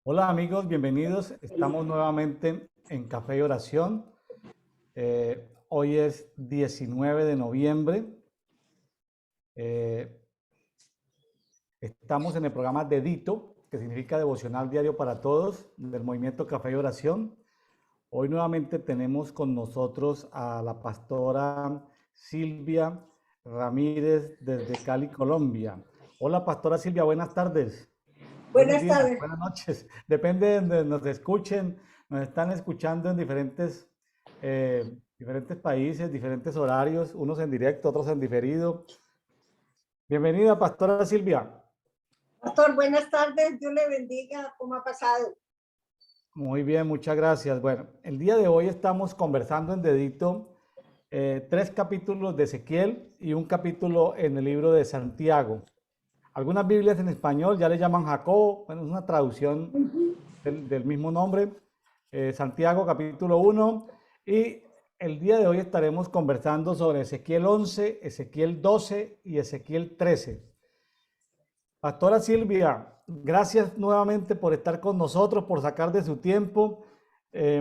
Hola amigos, bienvenidos. Estamos nuevamente en Café y Oración. Hoy es 19 de noviembre. Eh, Estamos en el programa Dedito, que significa Devocional Diario para Todos, del movimiento Café y Oración. Hoy nuevamente tenemos con nosotros a la pastora Silvia Ramírez desde Cali, Colombia. Hola pastora Silvia, buenas tardes. Buenos Buenas días, tardes. buenas noches. Depende de donde nos escuchen. Nos están escuchando en diferentes países, diferentes horarios, unos en directo, otros en diferido. Bienvenida, Pastora Silvia. Pastor, buenas tardes. Dios le bendiga. ¿Cómo ha pasado? Muy bien, muchas gracias. Bueno, el día de hoy estamos conversando en Dedito tres capítulos de Ezequiel y un capítulo en el libro de Santiago. Algunas Biblias en español ya le llaman Jacob, bueno, es una traducción del mismo nombre. Santiago capítulo 1 y el día de hoy estaremos conversando sobre Ezequiel 11, Ezequiel 12 y Ezequiel 13. Pastora Silvia, gracias nuevamente por estar con nosotros, por sacar de su tiempo.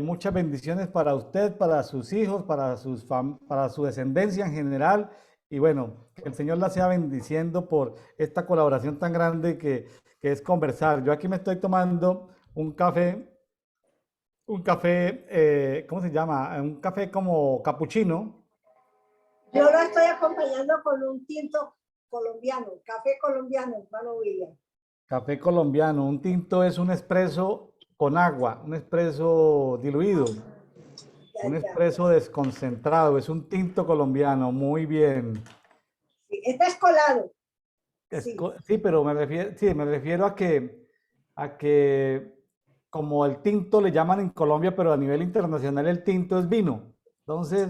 Muchas bendiciones para usted, para sus hijos, para su descendencia en general. Y bueno, que el Señor la sea bendiciendo por esta colaboración tan grande que es conversar. Yo aquí me estoy tomando ¿cómo se llama? Un café como capuchino. Yo lo estoy acompañando con un tinto colombiano, café colombiano, hermano William. Café colombiano. Un tinto es un espresso con agua, un espresso diluido, Ya, un ya. espresso desconcentrado. Es un tinto colombiano. Muy bien. Sí, este es colado. Sí. Sí, pero me refiero a que como el tinto le llaman en Colombia, pero a nivel internacional el tinto es vino. Entonces,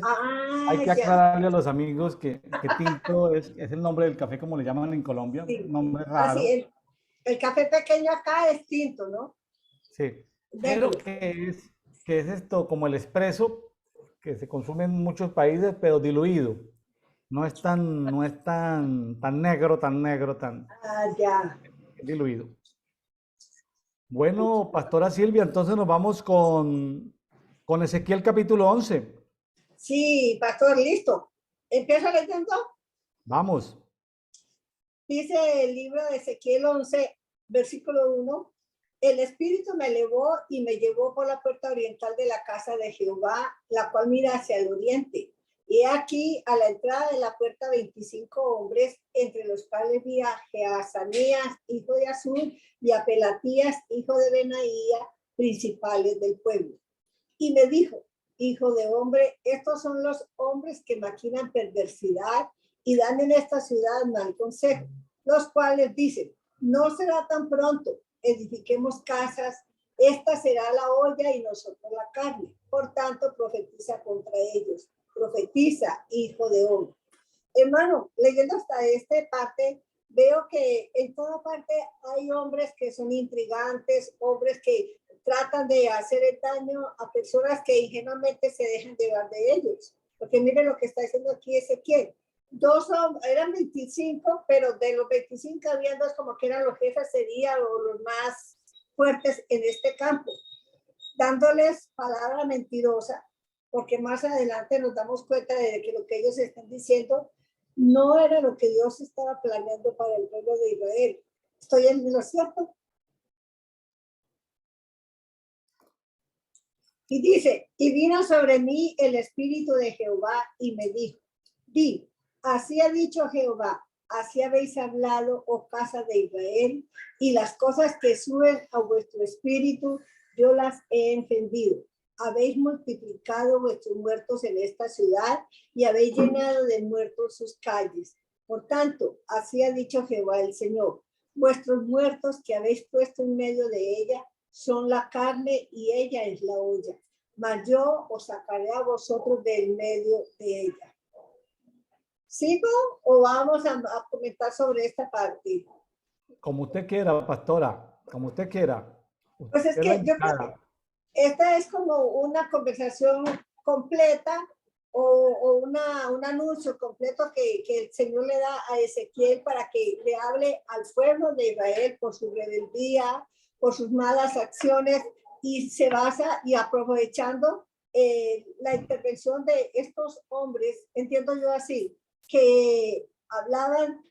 hay Ah, que ya. aclararle a los amigos que tinto es el nombre del café como le llaman en Colombia, un Sí. nombre Así, raro, el café pequeño acá es tinto, ¿no? sí. Pero Negro. que es esto como el espresso que se consume en muchos países, pero diluido. No es tan negro, tan Ah, ya. diluido. Bueno, Pastora Silvia, entonces nos vamos con Ezequiel capítulo 11. Sí, pastor, listo. Empieza leyendo. Vamos. Dice el libro de Ezequiel 11, versículo 1. El Espíritu me elevó y me llevó por la puerta oriental de la casa de Jehová, la cual mira hacia el oriente. Y aquí, a la entrada de la puerta, 25 hombres, entre los cuales vi a Jeazanías, hijo de Azul, y a Pelatías, hijo de Benaía, principales del pueblo. Y me dijo, hijo de hombre, estos son los hombres que maquinan perversidad y dan en esta ciudad mal consejo, los cuales dicen, no será tan pronto, edifiquemos casas, esta será la olla y nosotros la carne. Por tanto, profetiza contra ellos. Profetiza, hijo de hombre. Hermano, leyendo hasta esta parte, veo que en toda parte hay hombres que son intrigantes, hombres que tratan de hacer el daño a personas que ingenuamente se dejan llevar de ellos. Porque miren lo que está diciendo aquí Ezequiel. Eran 25, pero de los 25 había dos como que eran los jefes, serían los más fuertes en este campo, dándoles palabra mentirosa, porque más adelante nos damos cuenta de que lo que ellos están diciendo no era lo que Dios estaba planeando para el pueblo de Israel. ¿Estoy en lo cierto? Y dice, y vino sobre mí el Espíritu de Jehová y me dijo, di, así ha dicho Jehová, así habéis hablado, oh casa de Israel, y las cosas que suben a vuestro espíritu, yo las he encendido. Habéis multiplicado vuestros muertos en esta ciudad y habéis llenado de muertos sus calles. Por tanto, así ha dicho Jehová el Señor, vuestros muertos que habéis puesto en medio de ella son la carne y ella es la olla, mas yo os sacaré a vosotros del medio de ella. ¿Sigo o vamos a comentar sobre esta parte? Como usted quiera, pastora, como usted quiera. Pues es Usted es la que yo creo que indicada. esta es como una conversación completa un anuncio completo que el Señor le da a Ezequiel para que le hable al pueblo de Israel por su rebeldía, por sus malas acciones y se basa y aprovechando la intervención de estos hombres, entiendo yo así, que hablaban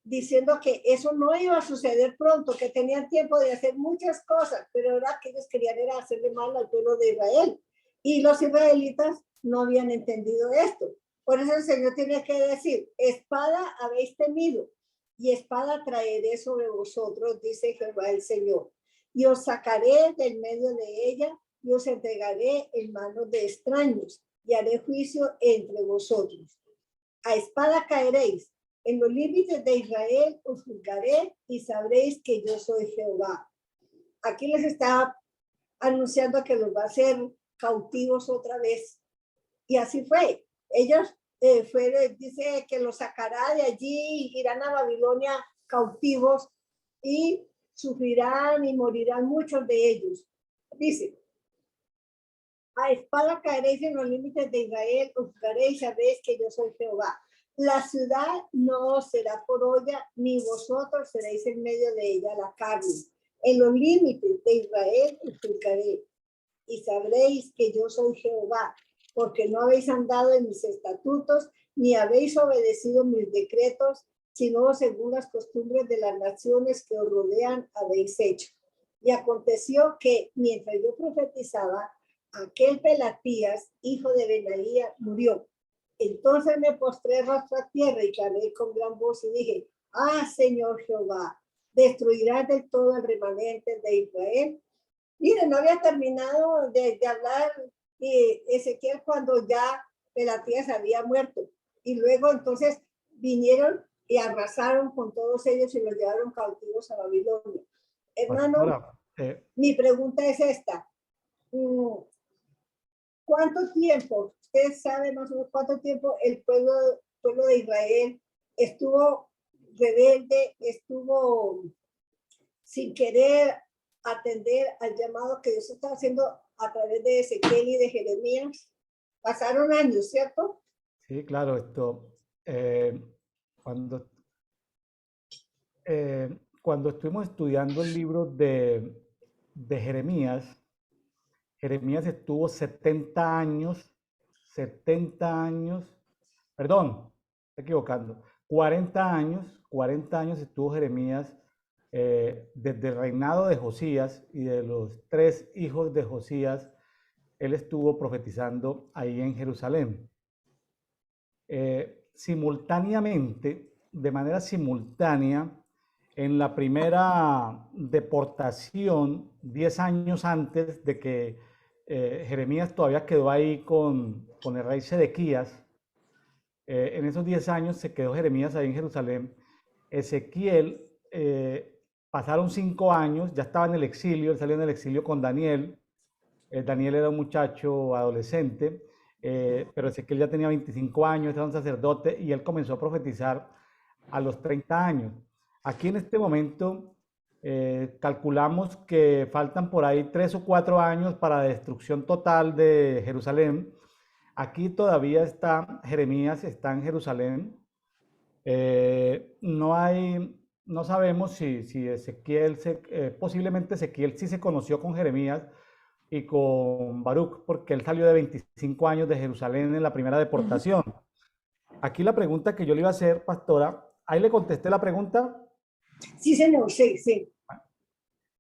diciendo que eso no iba a suceder pronto, que tenían tiempo de hacer muchas cosas, pero ahora que ellos querían era hacerle mal al pueblo de Israel. Y los israelitas no habían entendido esto. Por eso el Señor tiene que decir, espada habéis temido y espada traeré sobre vosotros, dice Jehová el Señor. Y os sacaré del medio de ella y os entregaré en manos de extraños y haré juicio entre vosotros. A espada caeréis. En los límites de Israel os juzgaré y sabréis que yo soy Jehová. Aquí les está anunciando que los va a hacer cautivos otra vez. Y así fue. Ellos, dice que los sacará de allí, irán a Babilonia cautivos y sufrirán y morirán muchos de ellos. Dice, a espada caeréis en los límites de Israel, os juzgaré y sabréis que yo soy Jehová. La ciudad no será por olla, ni vosotros seréis en medio de ella la carne. En los límites de Israel os juzgaré y sabréis que yo soy Jehová, porque no habéis andado en mis estatutos, ni habéis obedecido mis decretos, sino según las costumbres de las naciones que os rodean habéis hecho. Y aconteció que mientras yo profetizaba, aquel Pelatías, hijo de Benaía, murió. Entonces me postré rostro a tierra y clamé con gran voz y dije, Señor Jehová, ¿destruirás del todo el remanente de Israel? Miren, no había terminado de hablar Ezequiel cuando ya Pelatías había muerto. Y luego entonces vinieron y arrasaron con todos ellos y los llevaron cautivos a Babilonia. Hermano, mi pregunta es esta. ¿Cuánto tiempo, usted sabe más o menos cuánto tiempo el pueblo de Israel estuvo rebelde, estuvo sin querer atender al llamado que Dios estaba haciendo a través de Ezequiel y de Jeremías? Pasaron años, ¿cierto? Sí, claro, cuando, cuando estuvimos estudiando el libro de Jeremías, Jeremías estuvo 70 años, perdón, estoy equivocando, 40 años estuvo Jeremías desde el reinado de Josías y de los 3 hijos de Josías, él estuvo profetizando ahí en Jerusalén. Simultáneamente, de manera simultánea, en la primera deportación, 10 años antes de que Jeremías todavía quedó ahí con el rey Sedequías, en esos 10 años se quedó Jeremías ahí en Jerusalén. Ezequiel, pasaron 5 años, ya estaba en el exilio, él salió en el exilio con Daniel. Daniel era un muchacho adolescente, pero Ezequiel ya tenía 25 años, era un sacerdote y él comenzó a profetizar a los 30 años. Aquí en este momento calculamos que faltan por ahí 3 o 4 años para la destrucción total de Jerusalén. Aquí todavía está Jeremías, está en Jerusalén. No sabemos si Ezequiel, posiblemente Ezequiel sí se conoció con Jeremías y con Baruch, porque él salió de 25 años de Jerusalén en la primera deportación. Aquí la pregunta que yo le iba a hacer, pastora, ahí le contesté la pregunta. Sí, señor, sí, sí.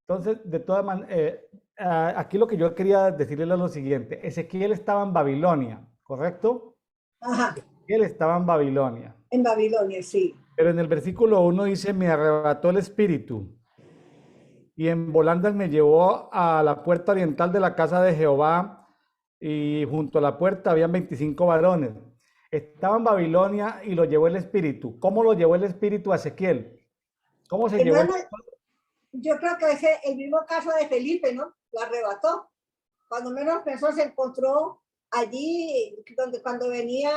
Entonces, de todas maneras, aquí lo que yo quería decirle es lo siguiente. Ezequiel estaba en Babilonia, ¿correcto? Ajá. Ezequiel estaba en Babilonia. En Babilonia, sí. Pero en el versículo 1 dice, me arrebató el espíritu y en volandas me llevó a la puerta oriental de la casa de Jehová y junto a la puerta habían 25 varones. Estaba en Babilonia y lo llevó el espíritu. ¿Cómo lo llevó el espíritu a Ezequiel? ¿Cómo se llevó? Yo creo que es el mismo caso de Felipe, ¿no? Lo arrebató. Cuando menos pensó, se encontró allí cuando venía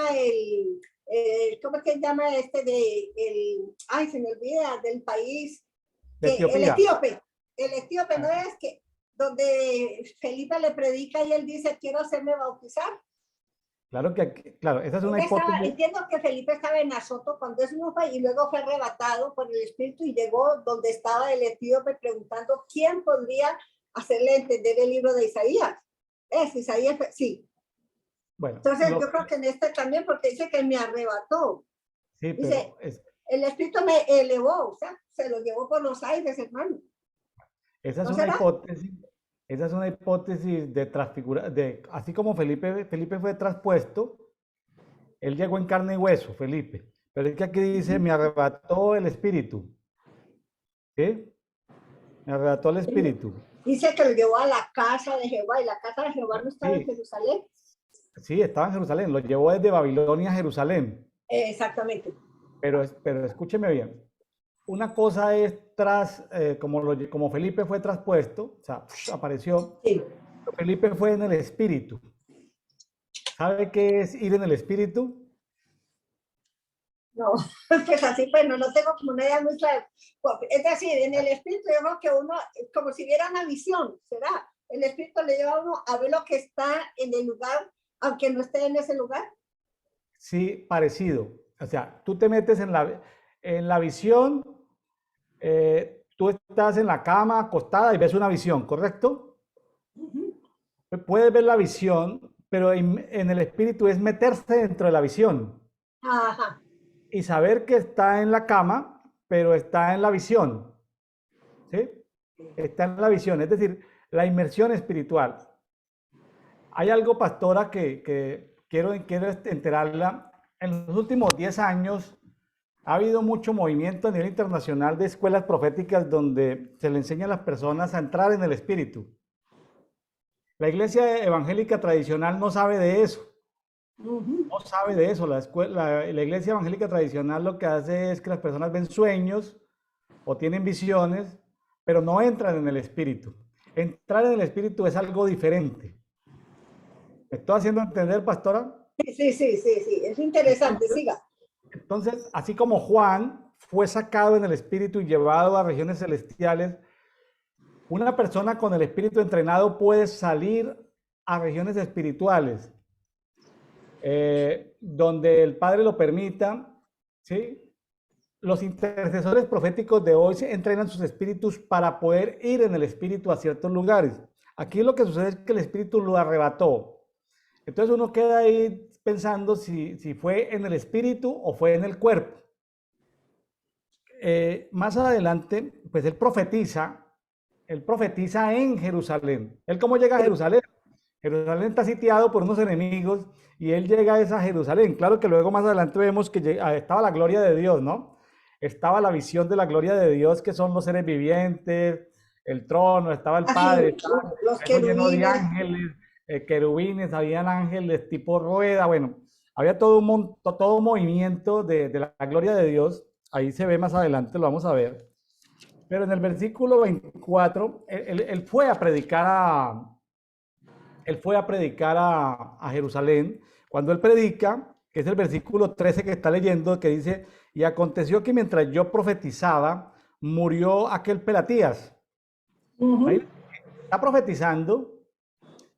¿cómo es que se llama este se me olvida, del país? De Etiopía. El etíope no es que donde Felipe le predica y él dice, quiero hacerme bautizar. Claro claro, esa es una hipótesis. Entiendo que Felipe estaba en Azoto cuando eso no fue y luego fue arrebatado por el Espíritu y llegó donde estaba el etíope preguntando quién podría hacerle entender el libro de Isaías. Es Isaías, sí. Bueno, entonces yo creo que en este también, porque dice que me arrebató. Sí, dice, pero el Espíritu me elevó, o sea, se lo llevó por los aires, hermano. Esa es ¿No una será? hipótesis. Esa es una hipótesis de transfigura, así como Felipe fue traspuesto, él llegó en carne y hueso, Felipe. Pero es que aquí dice, me arrebató el espíritu. ¿Sí? Me arrebató el espíritu. Dice que lo llevó a la casa de Jehová y la casa de Jehová no estaba en Jerusalén. Sí, estaba en Jerusalén, lo llevó desde Babilonia a Jerusalén. Exactamente. Pero escúcheme bien. Una cosa es como Felipe fue traspuesto, o sea, apareció. Sí. Felipe fue en el espíritu. ¿Sabe qué es ir en el espíritu? No, pues así, pues no tengo como una idea muy clara. Es decir, en el espíritu yo creo que uno, como si viera una visión, ¿será? El espíritu le lleva a uno a ver lo que está en el lugar, aunque no esté en ese lugar. Sí, parecido. O sea, tú te metes en la visión, tú estás en la cama acostada y ves una visión, ¿correcto? Puedes ver la visión, pero en el espíritu es meterse dentro de la visión. Ajá. Y saber que está en la cama, pero está en la visión. ¿Sí? Está en la visión, es decir, la inmersión espiritual. Hay algo, pastora, que quiero enterarla. En los últimos 10 años ha habido mucho movimiento a nivel internacional de escuelas proféticas donde se le enseña a las personas a entrar en el espíritu. La iglesia evangélica tradicional no sabe de eso. No sabe de eso. La iglesia evangélica tradicional lo que hace es que las personas ven sueños o tienen visiones, pero no entran en el espíritu. Entrar en el espíritu es algo diferente. ¿Me estoy haciendo entender, pastora? Sí, es interesante, siga. Entonces, así como Juan fue sacado en el espíritu y llevado a regiones celestiales, una persona con el espíritu entrenado puede salir a regiones espirituales, donde el Padre lo permita, ¿sí? Los intercesores proféticos de hoy se entrenan sus espíritus para poder ir en el espíritu a ciertos lugares. Aquí lo que sucede es que el espíritu lo arrebató. Entonces uno queda ahí pensando si fue en el espíritu o fue en el cuerpo. Más adelante, pues él profetiza en Jerusalén. ¿Él cómo llega a Jerusalén? Jerusalén está sitiado por unos enemigos y él llega a esa Jerusalén. Claro que luego más adelante vemos que estaba la gloria de Dios, ¿no? Estaba la visión de la gloria de Dios, que son los seres vivientes, el trono, estaba el Padre, estaba los eso lleno de querubines. ángeles, querubines, habían ángeles tipo rueda, bueno, había todo un movimiento de la gloria de Dios. Ahí se ve más adelante, lo vamos a ver. Pero en el versículo 24, él fue a predicar a Jerusalén. Cuando él predica, que es el versículo 13 que está leyendo, que dice, y aconteció que mientras yo profetizaba, murió aquel Pelatías. Ahí está profetizando.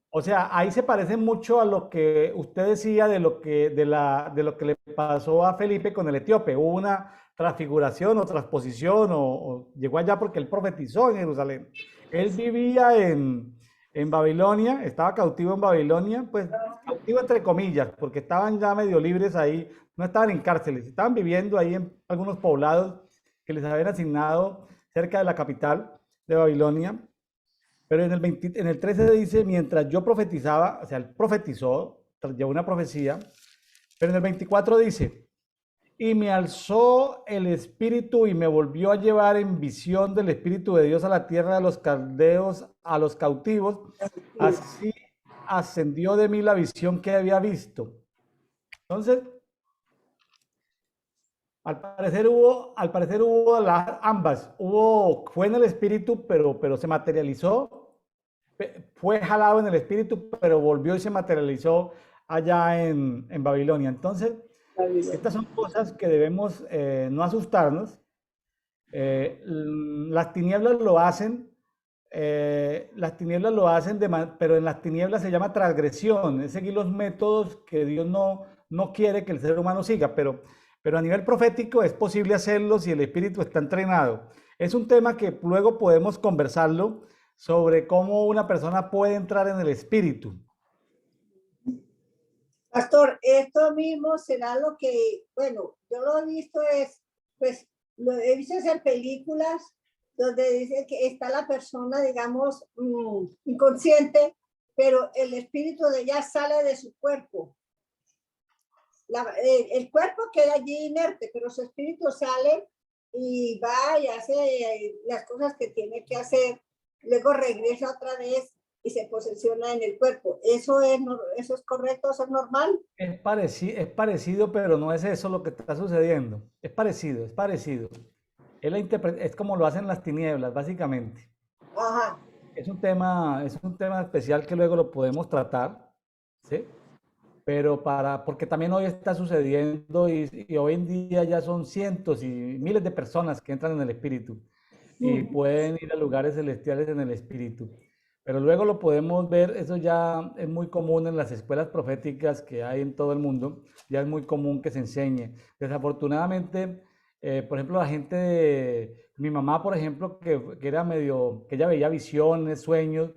O sea, ahí se parece mucho a lo que usted decía de lo que le pasó a Felipe con el etíope. Hubo una transfiguración o transposición o llegó allá porque él profetizó en Jerusalén. Él vivía en Babilonia, estaba cautivo en Babilonia, pues cautivo entre comillas, porque estaban ya medio libres ahí, no estaban en cárceles, estaban viviendo ahí en algunos poblados que les habían asignado cerca de la capital de Babilonia. Pero en el 13 dice, mientras yo profetizaba, o sea, él profetizó, llevó una profecía, pero en el 24 dice, y me alzó el espíritu y me volvió a llevar en visión del espíritu de Dios a la tierra de los caldeos, a los cautivos, así ascendió de mí la visión que había visto. Entonces, al parecer hubo ambas, fue en el espíritu, pero se materializó, fue jalado en el espíritu, pero volvió y se materializó allá en Babilonia. Entonces, estas son cosas que debemos no asustarnos. Las tinieblas lo hacen las tinieblas lo hacen, pero en las tinieblas se llama transgresión, es seguir los métodos que Dios no quiere que el ser humano siga, pero a nivel profético es posible hacerlo si el espíritu está entrenado. Es un tema que luego podemos conversarlo sobre cómo una persona puede entrar en el espíritu. Pastor, esto mismo será lo que, bueno, yo lo he visto pues, lo he visto en películas donde dice que está la persona, digamos, inconsciente, pero el espíritu de ella sale de su cuerpo. El cuerpo queda allí inerte, pero su espíritu sale y va y hace las cosas que tiene que hacer, luego regresa otra vez y se posesiona en el cuerpo. ¿Eso es correcto? ¿Eso es normal? Es parecido, pero no es eso lo que está sucediendo. Es parecido, es parecido. Es como lo hacen las tinieblas, básicamente. Ajá. Es un tema especial que luego lo podemos tratar, ¿sí? Pero porque también hoy está sucediendo y hoy en día ya son cientos y miles de personas que entran en el espíritu y pueden ir a lugares celestiales en el espíritu. Pero luego lo podemos ver, eso ya es muy común en las escuelas proféticas que hay en todo el mundo, ya es muy común que se enseñe. Desafortunadamente, por ejemplo, la gente mi mamá, por ejemplo, que era medio, que ella veía visiones, sueños,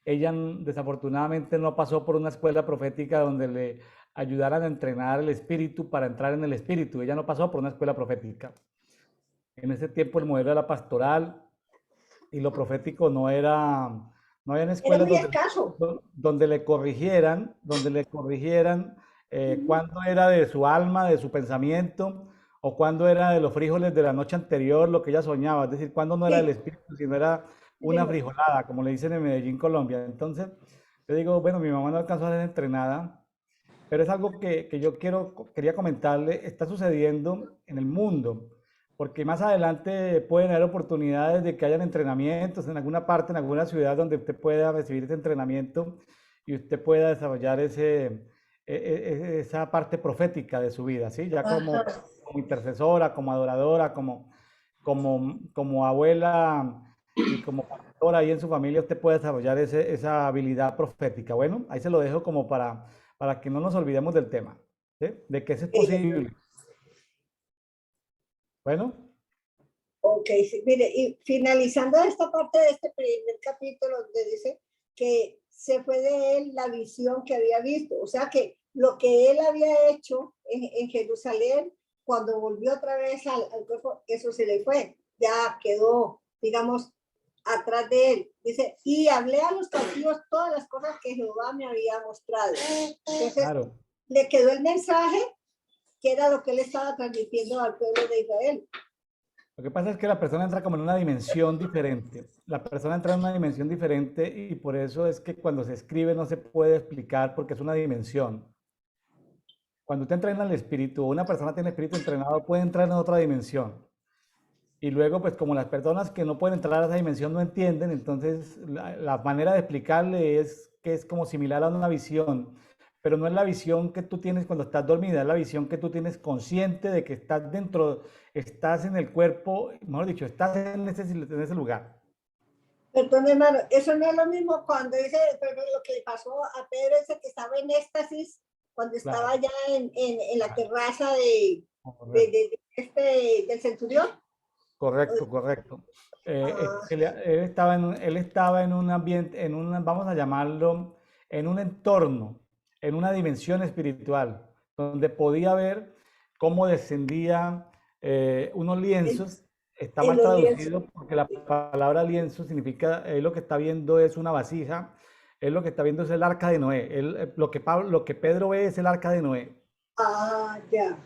ella desafortunadamente no pasó por una escuela profética donde le ayudaran a entrenar el espíritu para entrar en el espíritu. Ella no pasó por una escuela profética. En ese tiempo el modelo era pastoral y lo profético no eran Era escuelas muy escaso. donde le corrigieran cuándo era de su alma, de su pensamiento, o cuándo era de los frijoles de la noche anterior, lo que ella soñaba, es decir, cuándo no era del Sí, espíritu, sino era sí, una señor. frijolada, como le dicen en Medellín, Colombia. Entonces, yo digo, bueno, mi mamá no alcanzó a ser entrenada, pero es algo que yo quería comentarle, está sucediendo en el mundo, porque más adelante pueden haber oportunidades de que hayan entrenamientos en alguna parte, en alguna ciudad donde usted pueda recibir ese entrenamiento y usted pueda desarrollar esa parte profética de su vida, ¿sí? Ya Ajá. como intercesora, como adoradora, como abuela y como pastora ahí en su familia, usted puede desarrollar esa habilidad profética. Bueno, ahí se lo dejo como para que no nos olvidemos del tema, ¿sí? De que eso es Ok, posible. Bueno, ok, sí, mire, y finalizando esta parte de este primer capítulo donde dice que se fue de él la visión que había visto, o sea que lo que él había hecho en Jerusalén, cuando volvió otra vez al cuerpo, eso se le fue, ya quedó, digamos, atrás de él. Dice, y hablé a los cautivos todas las cosas que Jehová me había mostrado. Entonces, claro. le quedó el mensaje que era lo que él estaba transmitiendo al pueblo de Israel. Lo que pasa es que la persona entra como en una dimensión diferente. La persona entra en una dimensión diferente y por eso es que cuando se escribe no se puede explicar porque es una dimensión. Cuando usted entrena el espíritu, o una persona tiene espíritu entrenado, puede entrar en otra dimensión. Y luego, pues como las personas que no pueden entrar a esa dimensión no entienden, entonces la manera de explicarle es que es como similar a una visión, pero no es la visión que tú tienes cuando estás dormida, es la visión que tú tienes consciente de que estás dentro, estás en el cuerpo, mejor dicho, estás en ese lugar. Perdón, hermano, eso no es lo mismo cuando dice, pero lo que le pasó a Pedro, ese que estaba en éxtasis, cuando estaba Claro, ya en la claro, terraza correcto, del centurión. correcto, correcto. Ah, Él estaba en un ambiente, vamos a llamarlo, en un entorno, en una dimensión espiritual, donde podía ver cómo descendían unos en, lienzos. Está en mal los lienzos. traducido porque la palabra lienzo significa, él lo que está viendo es una vasija, él lo que está viendo es el arca de Noé. Lo que Pedro ve es el arca de Noé. Ah, ya.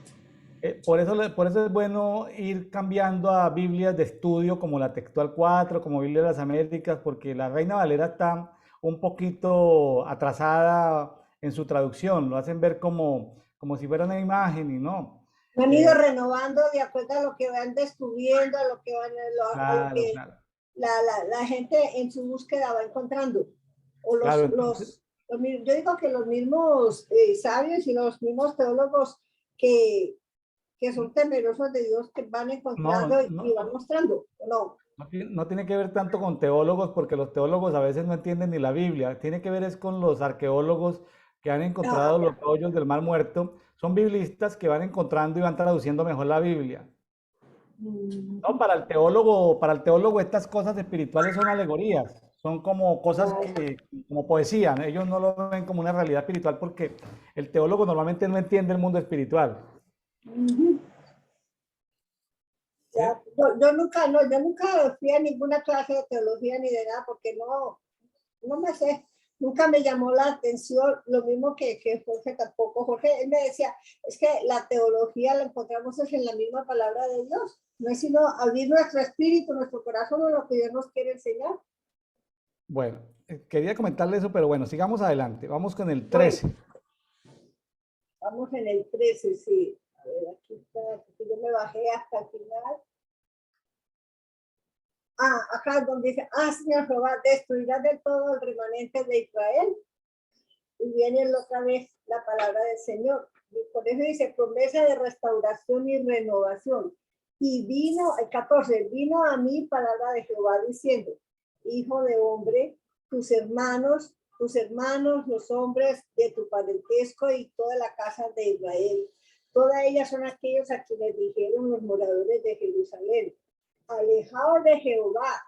Por eso es bueno ir cambiando a Biblias de estudio como la Textual 4, como Biblia de las Américas, porque la Reina Valera está un poquito atrasada en su traducción. Lo hacen ver como si fuera una imagen y no. Han ido Eh, renovando de acuerdo a lo que van descubriendo, a lo claro, que claro. la gente en su búsqueda va encontrando. O Claro, entonces, yo digo que los mismos sabios y los mismos teólogos que, que son temerosos de Dios que van no, encontrando y no, van mostrando, ¿no? No tiene que ver tanto con teólogos, porque los teólogos a veces no entienden ni la Biblia. Tiene que ver es con los arqueólogos que han Ah, encontrado los ya. rollos del Mar Muerto. Son biblistas que van encontrando y van traduciendo mejor la Biblia. No, Mm, para el teólogo estas cosas espirituales son alegorías, son como cosas ah, como poesía, ¿no? Ellos no lo ven como una realidad espiritual porque el teólogo normalmente no entiende el mundo espiritual. ujú. ¿Sí? Ya, yo nunca, no, yo nunca fui a ninguna clase de teología ni de nada porque no, no me sé, nunca me llamó la atención, lo mismo que Jorge tampoco. Jorge, él me decía, es que la teología la encontramos es en la misma palabra de Dios, no es sino abrir nuestro espíritu, nuestro corazón a lo que Dios nos quiere enseñar. Bueno, quería comentarle eso, pero bueno, sigamos adelante. Vamos con el Bueno, 13. vamos en el 13, sí. A ver, aquí está, aquí yo me bajé hasta el final. Acá donde dice, Señor Jehová, destruirá del todo el remanente de Israel. Y viene otra vez la palabra del Señor. Y por eso dice promesa de restauración y renovación. Y vino, el 14, vino a mí palabra de Jehová diciendo, hijo de hombre, tus hermanos, los hombres de tu parentesco y toda la casa de Israel, todas ellas son aquellos a quienes dijeron los moradores de Jerusalén, alejados de Jehová,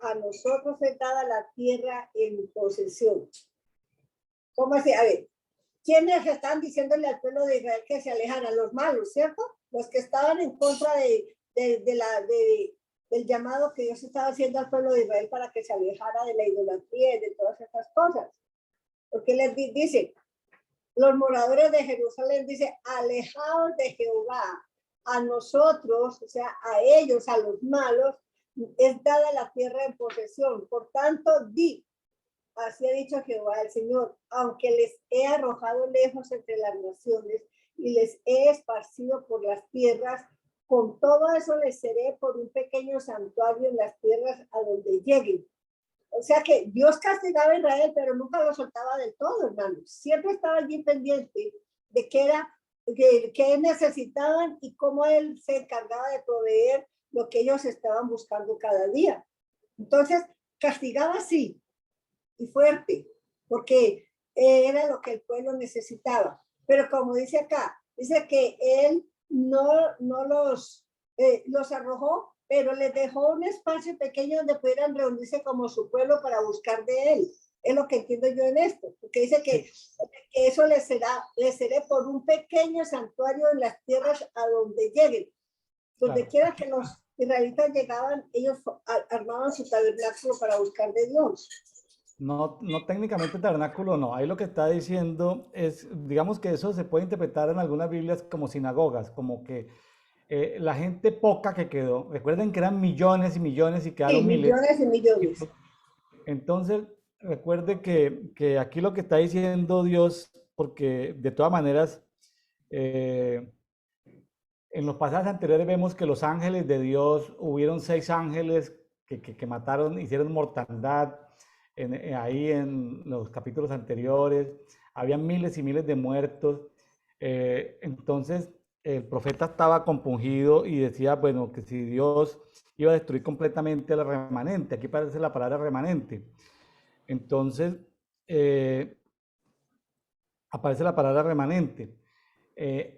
a nosotros es dada la tierra en posesión. ¿Cómo así? A ver, ¿quiénes están diciéndole al pueblo de Israel que se alejan? A los malos, ¿cierto? Los que estaban en contra del llamado que Dios estaba haciendo al pueblo de Israel para que se alejara de la idolatría y de todas estas cosas. Porque les dice, los moradores de Jerusalén, dice, alejados de Jehová, a nosotros, o sea, a ellos, a los malos, es dada la tierra en posesión. Por tanto, así ha dicho Jehová el Señor, aunque les he arrojado lejos entre las naciones y les he esparcido por las tierras, con todo eso les seré por un pequeño santuario en las tierras a donde lleguen. O sea que Dios castigaba a Israel, pero nunca lo soltaba del todo, hermanos. Siempre estaba allí pendiente de qué era, qué necesitaban y cómo Él se encargaba de proveer lo que ellos estaban buscando cada día. Entonces, castigaba sí, y fuerte, porque era lo que el pueblo necesitaba. Pero como dice acá, dice que él no los arrojó, pero les dejó un espacio pequeño donde pudieran reunirse como su pueblo para buscar de él. Es lo que entiendo yo en esto, porque dice Sí, que eso les seré por un pequeño santuario en las tierras a donde lleguen. Donde claro. quiera Aquí, que los israelitas llegaban, ellos armaban su tabernáculo para buscar de Dios. no técnicamente tabernáculo, no. Ahí lo que está diciendo es, digamos que eso se puede interpretar en algunas Biblias como sinagogas, como que la gente poca que quedó, recuerden que eran millones y millones y Sí, quedaron miles. millones y Y millones. pues, entonces, recuerde que aquí lo que está diciendo Dios, porque de todas maneras, eh, en los pasajes anteriores vemos que los ángeles de Dios, hubieron 6 ángeles que mataron, hicieron mortandad ahí en los capítulos anteriores, había miles y miles de muertos. Entonces el profeta estaba compungido y decía, bueno, que si Dios iba a destruir completamente al remanente, aquí aparece la palabra remanente. Entonces, eh, aparece la palabra remanente. Eh,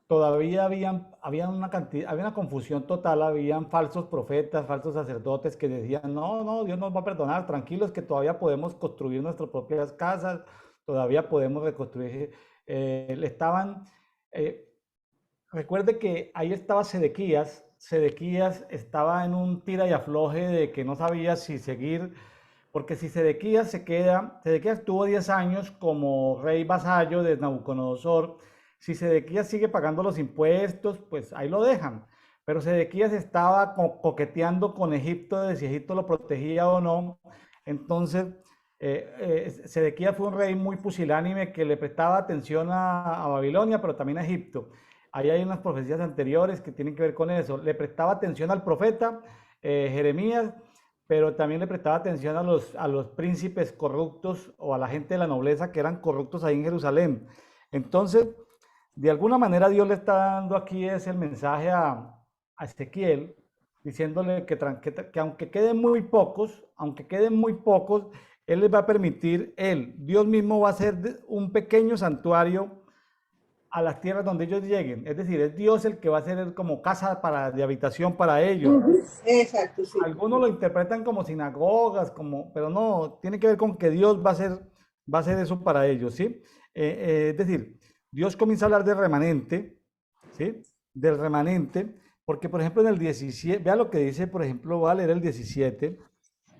Todavía había una cantidad, había una confusión total, habían falsos profetas, falsos sacerdotes que decían, no, no, Dios nos va a perdonar, tranquilos que todavía podemos construir nuestras propias casas, todavía podemos reconstruir. Le estaban, eh, recuerde que ahí estaba Sedequías, Sedequías estaba en un tira y afloje de que no sabía si seguir, porque si Sedequías se queda, Sedequías tuvo 10 años como rey vasallo de Nabucodonosor. Si Sedequías sigue pagando los impuestos, pues ahí lo dejan. Pero Sedequías estaba coqueteando con Egipto de si Egipto lo protegía o no. Entonces, Sedequías fue un rey muy pusilánime que le prestaba atención a Babilonia, pero también a Egipto. Ahí hay unas profecías anteriores que tienen que ver con eso. Le prestaba atención al profeta Jeremías, pero también le prestaba atención a los príncipes corruptos o a la gente de la nobleza que eran corruptos ahí en Jerusalén. Entonces, de alguna manera Dios le está dando aquí es el mensaje a Ezequiel diciéndole que aunque queden muy pocos, Él les va a permitir, Dios mismo va a hacer un pequeño santuario a las tierras donde ellos lleguen. Es decir, es Dios el que va a ser como casa de habitación para ellos. Exacto, sí. Algunos lo interpretan como sinagogas, pero no, tiene que ver con que Dios va a ser eso para ellos, ¿sí? Es decir, Dios comienza a hablar del remanente, ¿sí? Del remanente, porque por ejemplo en el 17, vea lo que dice, por ejemplo, voy a leer el 17,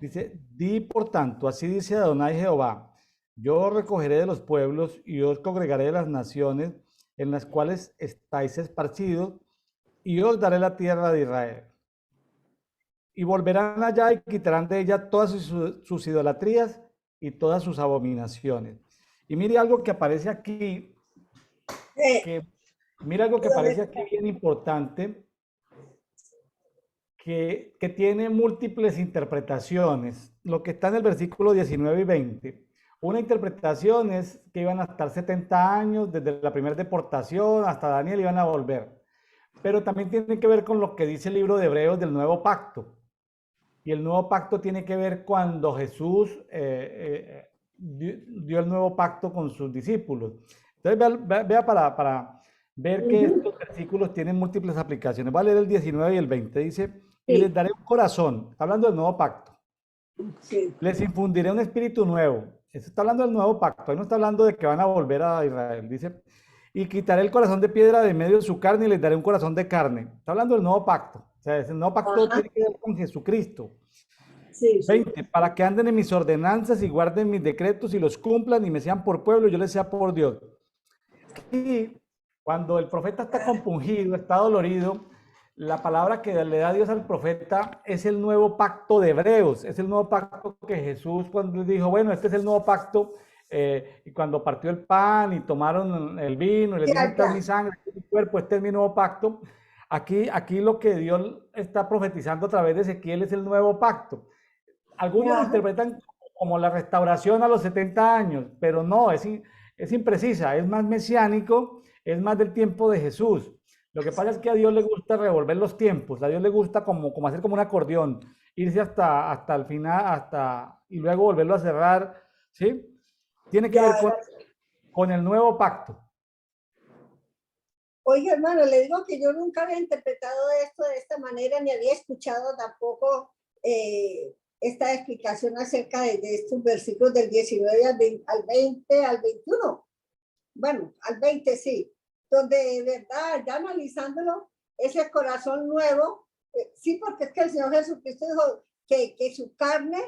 dice, di por tanto, así dice Adonai Jehová, yo os recogeré de los pueblos y os congregaré de las naciones en las cuales estáis esparcidos y os daré la tierra de Israel. Y volverán allá y quitarán de ella todas sus idolatrías y todas sus abominaciones. Y mire algo que aparece aquí, que, mira algo que aparece aquí bien importante, que tiene múltiples interpretaciones. Lo que está en el versículo 19 y 20. Una interpretación es que iban a estar 70 años desde la primera deportación hasta Daniel iban a volver. Pero también tiene que ver con lo que dice el libro de Hebreos del Nuevo Pacto. Y el nuevo pacto tiene que ver cuando Jesús dio el nuevo pacto con sus discípulos. Entonces, vea para ver que estos versículos tienen múltiples aplicaciones. Voy a leer el 19 y el 20. Dice, y les daré un corazón. Está hablando del nuevo pacto. Sí. Les infundiré un espíritu nuevo. Eso está hablando del nuevo pacto. Ahí no está hablando de que van a volver a Israel. Dice, y quitaré el corazón de piedra de medio de su carne y les daré un corazón de carne. Está hablando del nuevo pacto. O sea, ese nuevo pacto tiene que ver con Jesucristo. Sí, sí. 20, para que anden en mis ordenanzas y guarden mis decretos y los cumplan y me sean por pueblo y yo les sea por Dios. Y cuando el profeta está compungido, está dolorido, la palabra que le da Dios al profeta es el nuevo pacto de Hebreos, es el nuevo pacto que Jesús cuando dijo, bueno, este es el nuevo pacto, y cuando partió el pan y tomaron el vino y les dijo, esta es mi sangre, este es mi cuerpo, este es mi nuevo pacto. Aquí lo que Dios está profetizando a través de Ezequiel es el nuevo pacto. Algunos lo interpretan como la restauración a los 70 años, pero no, es imprecisa, es más mesiánico, es más del tiempo de Jesús. Lo que pasa es que a Dios le gusta revolver los tiempos, a Dios le gusta como hacer como un acordeón, irse hasta el final, y luego volverlo a cerrar, ¿sí? Tiene que ver con el nuevo pacto. Oye, hermano, le digo que yo nunca había interpretado esto de esta manera, ni había escuchado tampoco esta explicación acerca de estos versículos del 19 al 20, al 21. Bueno, al 20 sí, donde de verdad, ya analizándolo, ese corazón nuevo, sí, porque es que el Señor Jesucristo dijo que su carne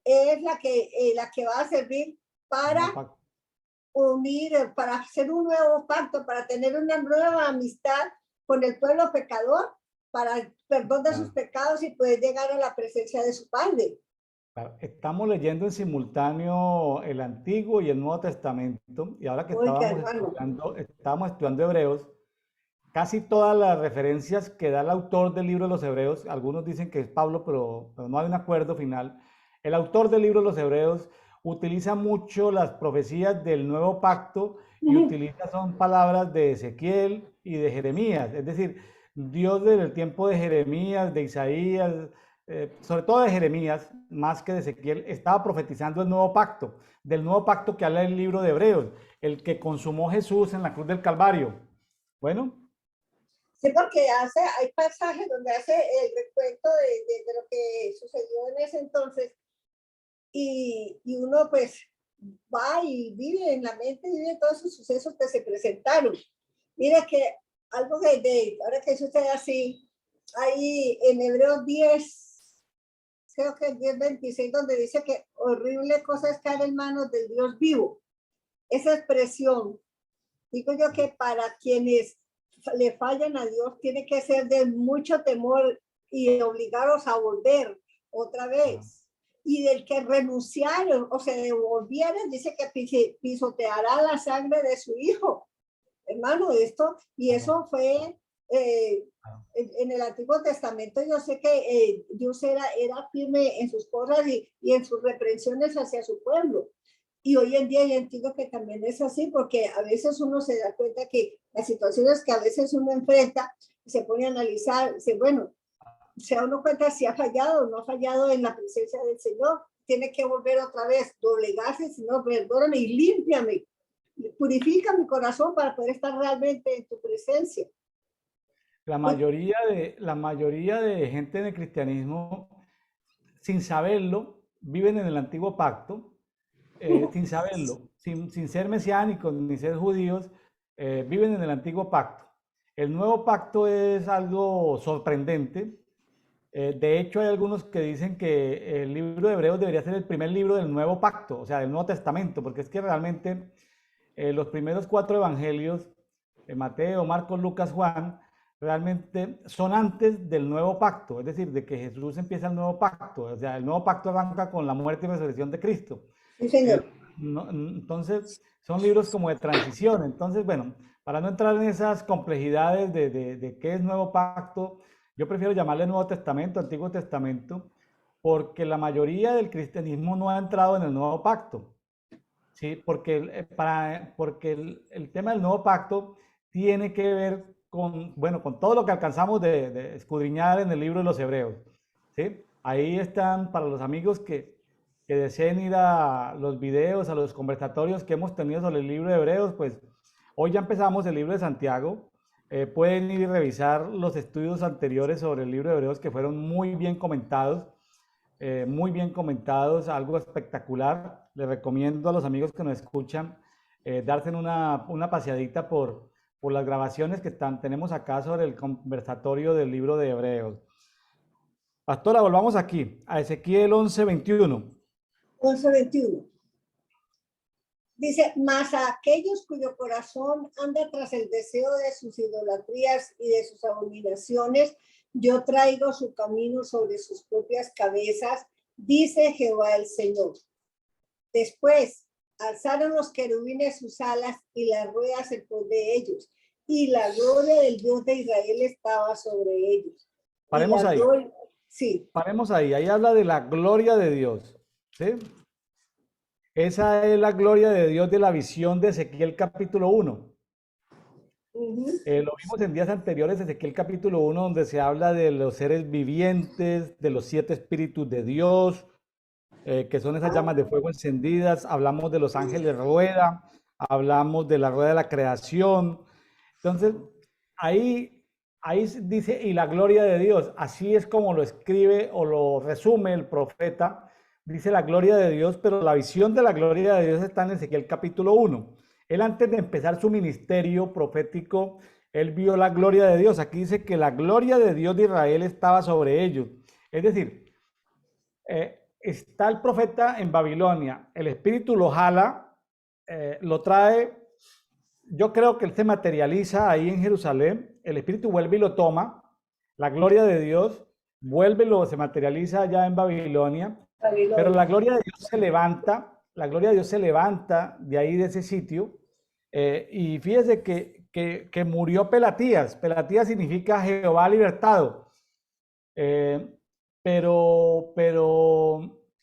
es la que va a servir para unir, para hacer un nuevo pacto, para tener una nueva amistad con el pueblo pecador, para el perdón de sus pecados y poder llegar a la presencia de su Padre. Estamos leyendo en simultáneo el Antiguo y el Nuevo Testamento, y ahora que estábamos estudiando Hebreos, casi todas las referencias que da el autor del libro de los Hebreos, algunos dicen que es Pablo, pero no hay un acuerdo final. El autor del libro de los Hebreos utiliza mucho las profecías del nuevo pacto y son palabras de Ezequiel y de Jeremías. Es decir, Dios desde el tiempo de Jeremías, de Isaías, sobre todo de Jeremías, más que de Ezequiel, estaba profetizando el nuevo pacto, del nuevo pacto que habla el libro de Hebreos, el que consumó Jesús en la cruz del Calvario. Bueno. Sí, porque hay pasajes donde hace el recuento de lo que sucedió en ese entonces y uno pues va y vive en la mente, vive todos esos sucesos que se presentaron. Mira que algo ahora que sucede así, ahí en Hebreos 10, creo que es 10:26, donde dice que horrible cosa es caer en manos del Dios vivo. Esa expresión, digo yo que para quienes le fallan a Dios tiene que ser de mucho temor y obligarlos a volver otra vez. Y del que renunciaron o se devolvieron, dice que pisoteará la sangre de su hijo. Hermano, eso fue en el Antiguo Testamento. Yo sé que Dios era firme en sus cosas y en sus reprensiones hacia su pueblo. Y hoy en día yo entiendo que también es así, porque a veces uno se da cuenta que las situaciones que a veces uno enfrenta, se pone a analizar, dice, bueno, se da uno cuenta si ha fallado o no ha fallado en la presencia del Señor. Tiene que volver otra vez, doblegarse, Señor, perdóname y límpiame. Purifica mi corazón para poder estar realmente en tu presencia. La mayoría de gente en el cristianismo, sin saberlo, viven en el antiguo pacto, sin saberlo, sin ser mesiánicos ni ser judíos, viven en el antiguo pacto. El nuevo pacto es algo sorprendente. De hecho, hay algunos que dicen que el libro de Hebreos debería ser el primer libro del nuevo pacto, o sea, del Nuevo Testamento, porque es que realmente los primeros 4 evangelios, Mateo, Marcos, Lucas, Juan, realmente son antes del nuevo pacto, es decir, de que Jesús empieza el nuevo pacto, o sea, el nuevo pacto arranca con la muerte y resurrección de Cristo. Sí, Señor. Entonces, son libros como de transición. Entonces, bueno, para no entrar en esas complejidades de qué es nuevo pacto, yo prefiero llamarle Nuevo Testamento, Antiguo Testamento, porque la mayoría del cristianismo no ha entrado en el nuevo pacto. ¿Sí? Porque el tema del nuevo pacto tiene que ver con, bueno, con todo lo que alcanzamos de escudriñar en el libro de los Hebreos. ¿Sí? Ahí están para los amigos que deseen ir a los videos, a los conversatorios que hemos tenido sobre el libro de Hebreos, pues hoy ya empezamos el libro de Santiago. Pueden ir y revisar los estudios anteriores sobre el libro de Hebreos que fueron muy bien comentados, algo espectacular. Les recomiendo a los amigos que nos escuchan darse una paseadita por las grabaciones que tenemos acá sobre el conversatorio del libro de Hebreos. Pastora, volvamos aquí, a Ezequiel 11:21. 11:21. Dice, mas a aquellos cuyo corazón anda tras el deseo de sus idolatrías y de sus abominaciones, yo traigo su camino sobre sus propias cabezas, dice Jehová el Señor. Después alzaron los querubines sus alas y las ruedas en pos de ellos, y la gloria del Dios de Israel estaba sobre ellos. Paremos ahí. Sí. Paremos ahí. Ahí habla de la gloria de Dios. ¿Sí? Esa es la gloria de Dios de la visión de Ezequiel capítulo 1. Lo vimos en días anteriores, Ezequiel capítulo 1, donde se habla de los seres vivientes, de los 7 espíritus de Dios, que son esas llamas de fuego encendidas. Hablamos de los ángeles rueda, hablamos de la rueda de la creación. Entonces, ahí dice, y la gloria de Dios, así es como lo escribe o lo resume el profeta. Dice la gloria de Dios, pero la visión de la gloria de Dios está en Ezequiel capítulo 1. Él antes de empezar su ministerio profético, él vio la gloria de Dios. Aquí dice que la gloria de Dios de Israel estaba sobre ellos. Es decir, está el profeta en Babilonia, el espíritu lo jala, lo trae. Yo creo que él se materializa ahí en Jerusalén, el espíritu vuelve y lo toma, la gloria de Dios vuelve y se materializa allá en Babilonia. Pero la gloria de Dios se levanta, la gloria de Dios se levanta de ahí, de ese sitio, y fíjese que murió Pelatías. Pelatías significa Jehová libertado. Pero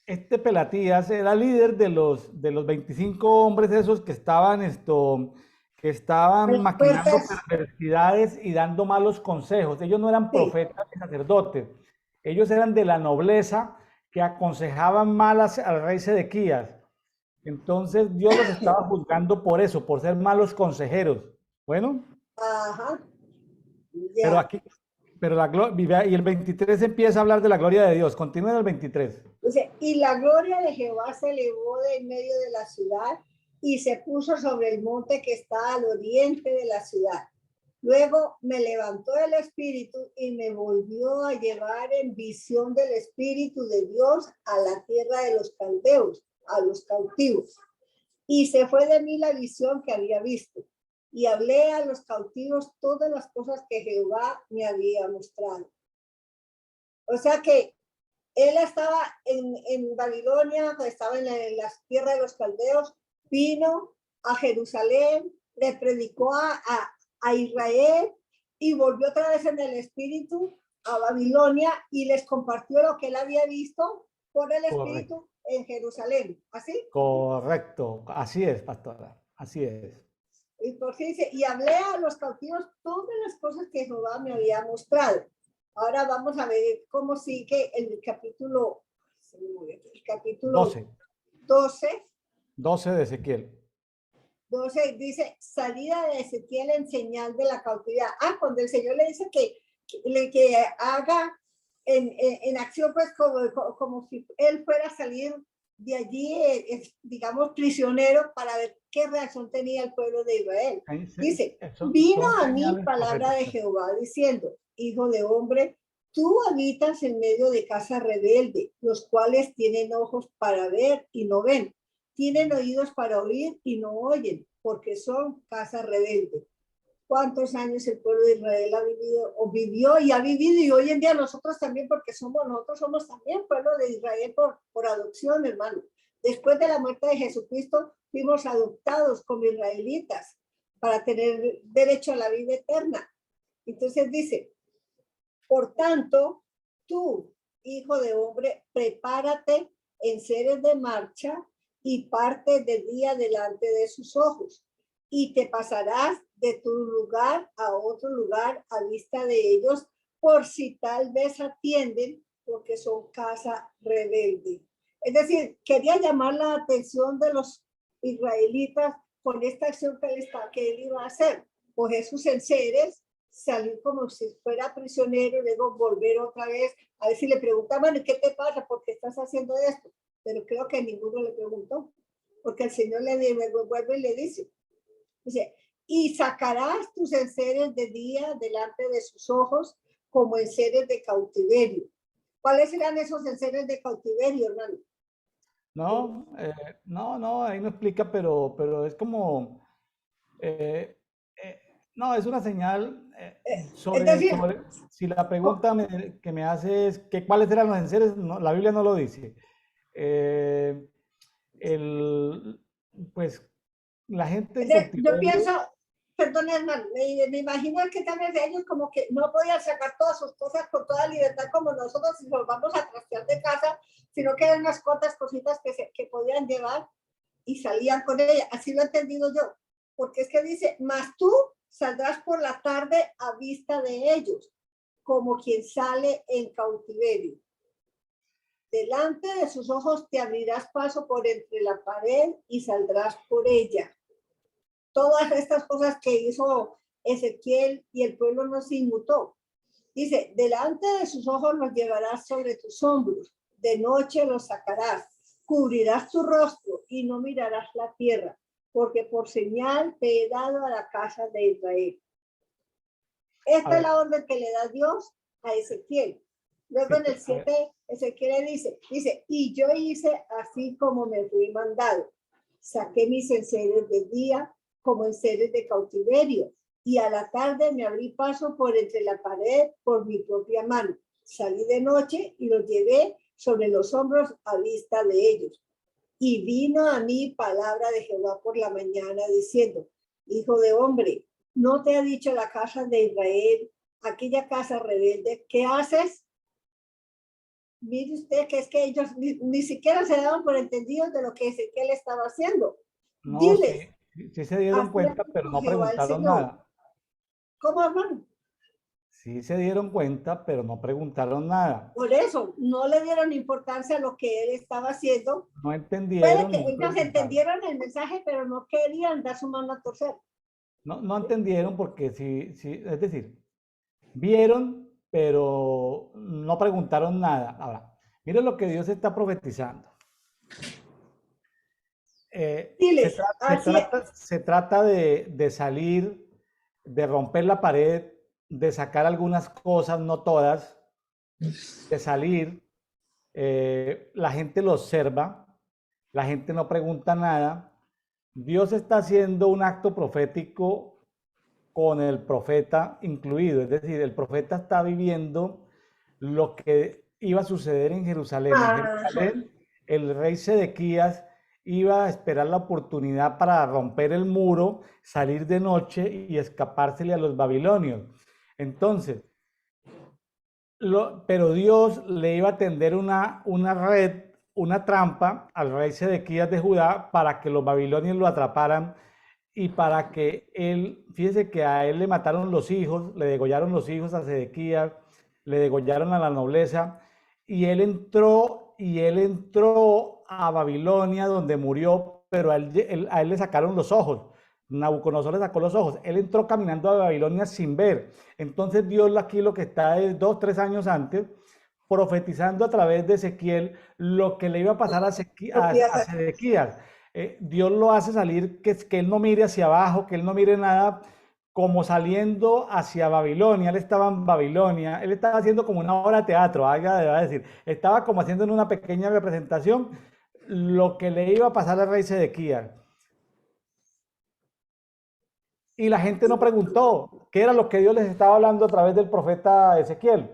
este Pelatías era líder de los 25 hombres esos que estaban maquinando perversidades y dando malos consejos. Ellos no eran profetas ni sacerdotes, ellos eran de la nobleza que aconsejaban mal al rey Sedequías. Entonces Dios los estaba juzgando por eso, por ser malos consejeros. Bueno. Ajá. Pero aquí, y el 23 empieza a hablar de la gloria de Dios. Continúa en el 23. Dice, y la gloria de Jehová se elevó de en medio de la ciudad y se puso sobre el monte que está al oriente de la ciudad. Luego me levantó el espíritu y me volvió a llevar en visión del espíritu de Dios a la tierra de los caldeos, a los cautivos. Y se fue de mí la visión que había visto. Y hablé a los cautivos todas las cosas que Jehová me había mostrado. O sea que él estaba en Babilonia, estaba en la tierra de los caldeos, vino a Jerusalén, le predicó a Israel y volvió otra vez en el espíritu a Babilonia y les compartió lo que él había visto por el espíritu en Jerusalén. ¿Así? Correcto, así es, pastora, así es. Y por fin dice, y hablé a los cautivos todas las cosas que Jehová me había mostrado. Ahora vamos a ver cómo sigue el capítulo, el capítulo 12. 12. 12 de Ezequiel. 12 dice, salida de Ezequiel en señal de la cautividad. Cuando el Señor le dice que haga en acción, pues como si él fuera a salir de allí, digamos, prisionero, para ver qué reacción tenía el pueblo de Israel. Dice, vino a mí palabra de Jehová diciendo, hijo de hombre, tú habitas en medio de casa rebelde, los cuales tienen ojos para ver y no ven, tienen oídos para oír y no oyen, porque son casa rebelde. ¿Cuántos años el pueblo de Israel ha vivido, o vivió y ha vivido, y hoy en día nosotros también, porque nosotros somos también pueblo de Israel por adopción, hermano? Después de la muerte de Jesucristo, fuimos adoptados como israelitas para tener derecho a la vida eterna. Entonces dice, por tanto, tú, hijo de hombre, prepárate en seres de marcha y parte de día delante de sus ojos, y te pasarás de tu lugar a otro lugar a vista de ellos, por si tal vez atienden, porque son casa rebelde. Es decir, quería llamar la atención de los israelitas con esta acción que él iba a hacer. Coger sus enseres, salir como si fuera prisionero, luego volver otra vez, a ver si le preguntaban, ¿qué te pasa? ¿Por qué estás haciendo esto? Pero creo que ninguno le preguntó, porque el Señor vuelve y le dice, y sacarás tus enseres de día delante de sus ojos como enseres de cautiverio. ¿Cuáles serán esos enseres de cautiverio, hermano? No, ahí no explica, pero es como, no, es una señal Es decir, si la pregunta que me hace es que cuáles eran los enseres, no, la Biblia no lo dice. Eh, el, pues la gente en yo pienso, cautiverio, perdón, hermano, me imagino que tal vez ellos como que no podían sacar todas sus cosas con toda libertad como nosotros si nos vamos a trastear de casa, sino que eran unas cuantas cositas que podían llevar y salían con ella. Así lo he entendido yo, porque es que dice, mas tú saldrás por la tarde a vista de ellos, como quien sale en cautiverio. Delante de sus ojos te abrirás paso por entre la pared y saldrás por ella. Todas estas cosas que hizo Ezequiel y el pueblo no se inmutó. Dice, delante de sus ojos los llevarás sobre tus hombros, de noche los sacarás, cubrirás tu rostro y no mirarás la tierra, porque por señal te he dado a la casa de Israel. Esta es la orden que le da Dios a Ezequiel. Luego en el 7, Ezequiel dice, y yo hice así como me fui mandado. Saqué mis enseres de día como enseres de cautiverio, y a la tarde me abrí paso por entre la pared por mi propia mano. Salí de noche y los llevé sobre los hombros a vista de ellos. Y vino a mí palabra de Jehová por la mañana diciendo, hijo de hombre, ¿no te ha dicho la casa de Israel, aquella casa rebelde, qué haces? Mire usted que es que ellos ni siquiera se daban por entendidos de lo que Ezequiel estaba haciendo. no, Diles, sí se dieron cuenta, pero no preguntaron nada. ¿Cómo, hermano? Sí se dieron cuenta, pero no preguntaron nada. Por eso, no le dieron importancia a lo que él estaba haciendo. No entendieron. Puede que ellos entendieron el mensaje, pero no querían dar su mano a torcer. No entendieron porque es decir, vieron, pero no preguntaron nada. Ahora, miren lo que Dios está profetizando. Diles, se trata de salir, de romper la pared, de sacar algunas cosas, no todas, de salir. La gente lo observa, la gente no pregunta nada. Dios está haciendo un acto profético con el profeta incluido, es decir, el profeta está viviendo lo que iba a suceder en Jerusalén. En Jerusalén, el rey Sedequías iba a esperar la oportunidad para romper el muro, salir de noche y escapársele a los babilonios. Entonces, pero Dios le iba a tender una red, una trampa al rey Sedequías de Judá para que los babilonios lo atraparan y para que él, fíjese que a él le mataron los hijos, le degollaron los hijos a Sedequías, le degollaron a la nobleza, y él entró a Babilonia donde murió, pero a él le sacaron los ojos. Nabucodonosor le sacó los ojos. Él entró caminando a Babilonia sin ver. Entonces Dios aquí lo que está es 2, 3 años antes, profetizando a través de Ezequiel lo que le iba a pasar a Sedequías. Dios lo hace salir, que él no mire hacia abajo, que él no mire nada, como saliendo hacia Babilonia. Él estaba en Babilonia, él estaba haciendo como una obra de teatro, haga de decir, estaba como haciendo en una pequeña representación lo que le iba a pasar al rey Sedequías. Y la gente no preguntó qué era lo que Dios les estaba hablando a través del profeta Ezequiel.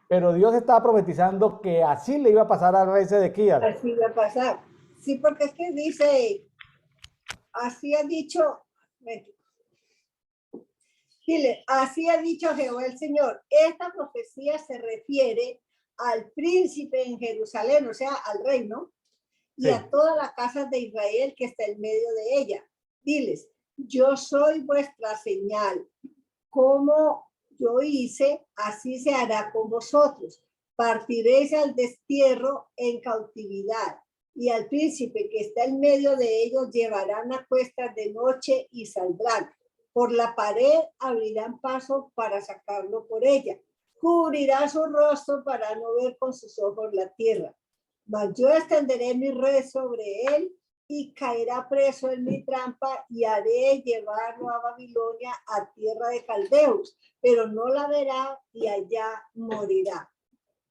Pero Dios estaba profetizando que así le iba a pasar al rey Sedequías. Así va a pasar. Sí, porque es que dice, así ha dicho, dile, así ha dicho Jehová el Señor. Esta profecía se refiere al príncipe en Jerusalén, o sea, al reino, y sí, a todas las casas de Israel que está en medio de ella. Diles, yo soy vuestra señal. Como yo hice, así se hará con vosotros. Partiréis al destierro en cautividad, y al príncipe que está en medio de ellos llevarán a cuestas de noche y saldrán. Por la pared abrirán paso para sacarlo por ella. Cubrirá su rostro para no ver con sus ojos la tierra. Mas yo extenderé mi red sobre él y caerá preso en mi trampa y haré llevarlo a Babilonia, a tierra de caldeos, pero no la verá y allá morirá.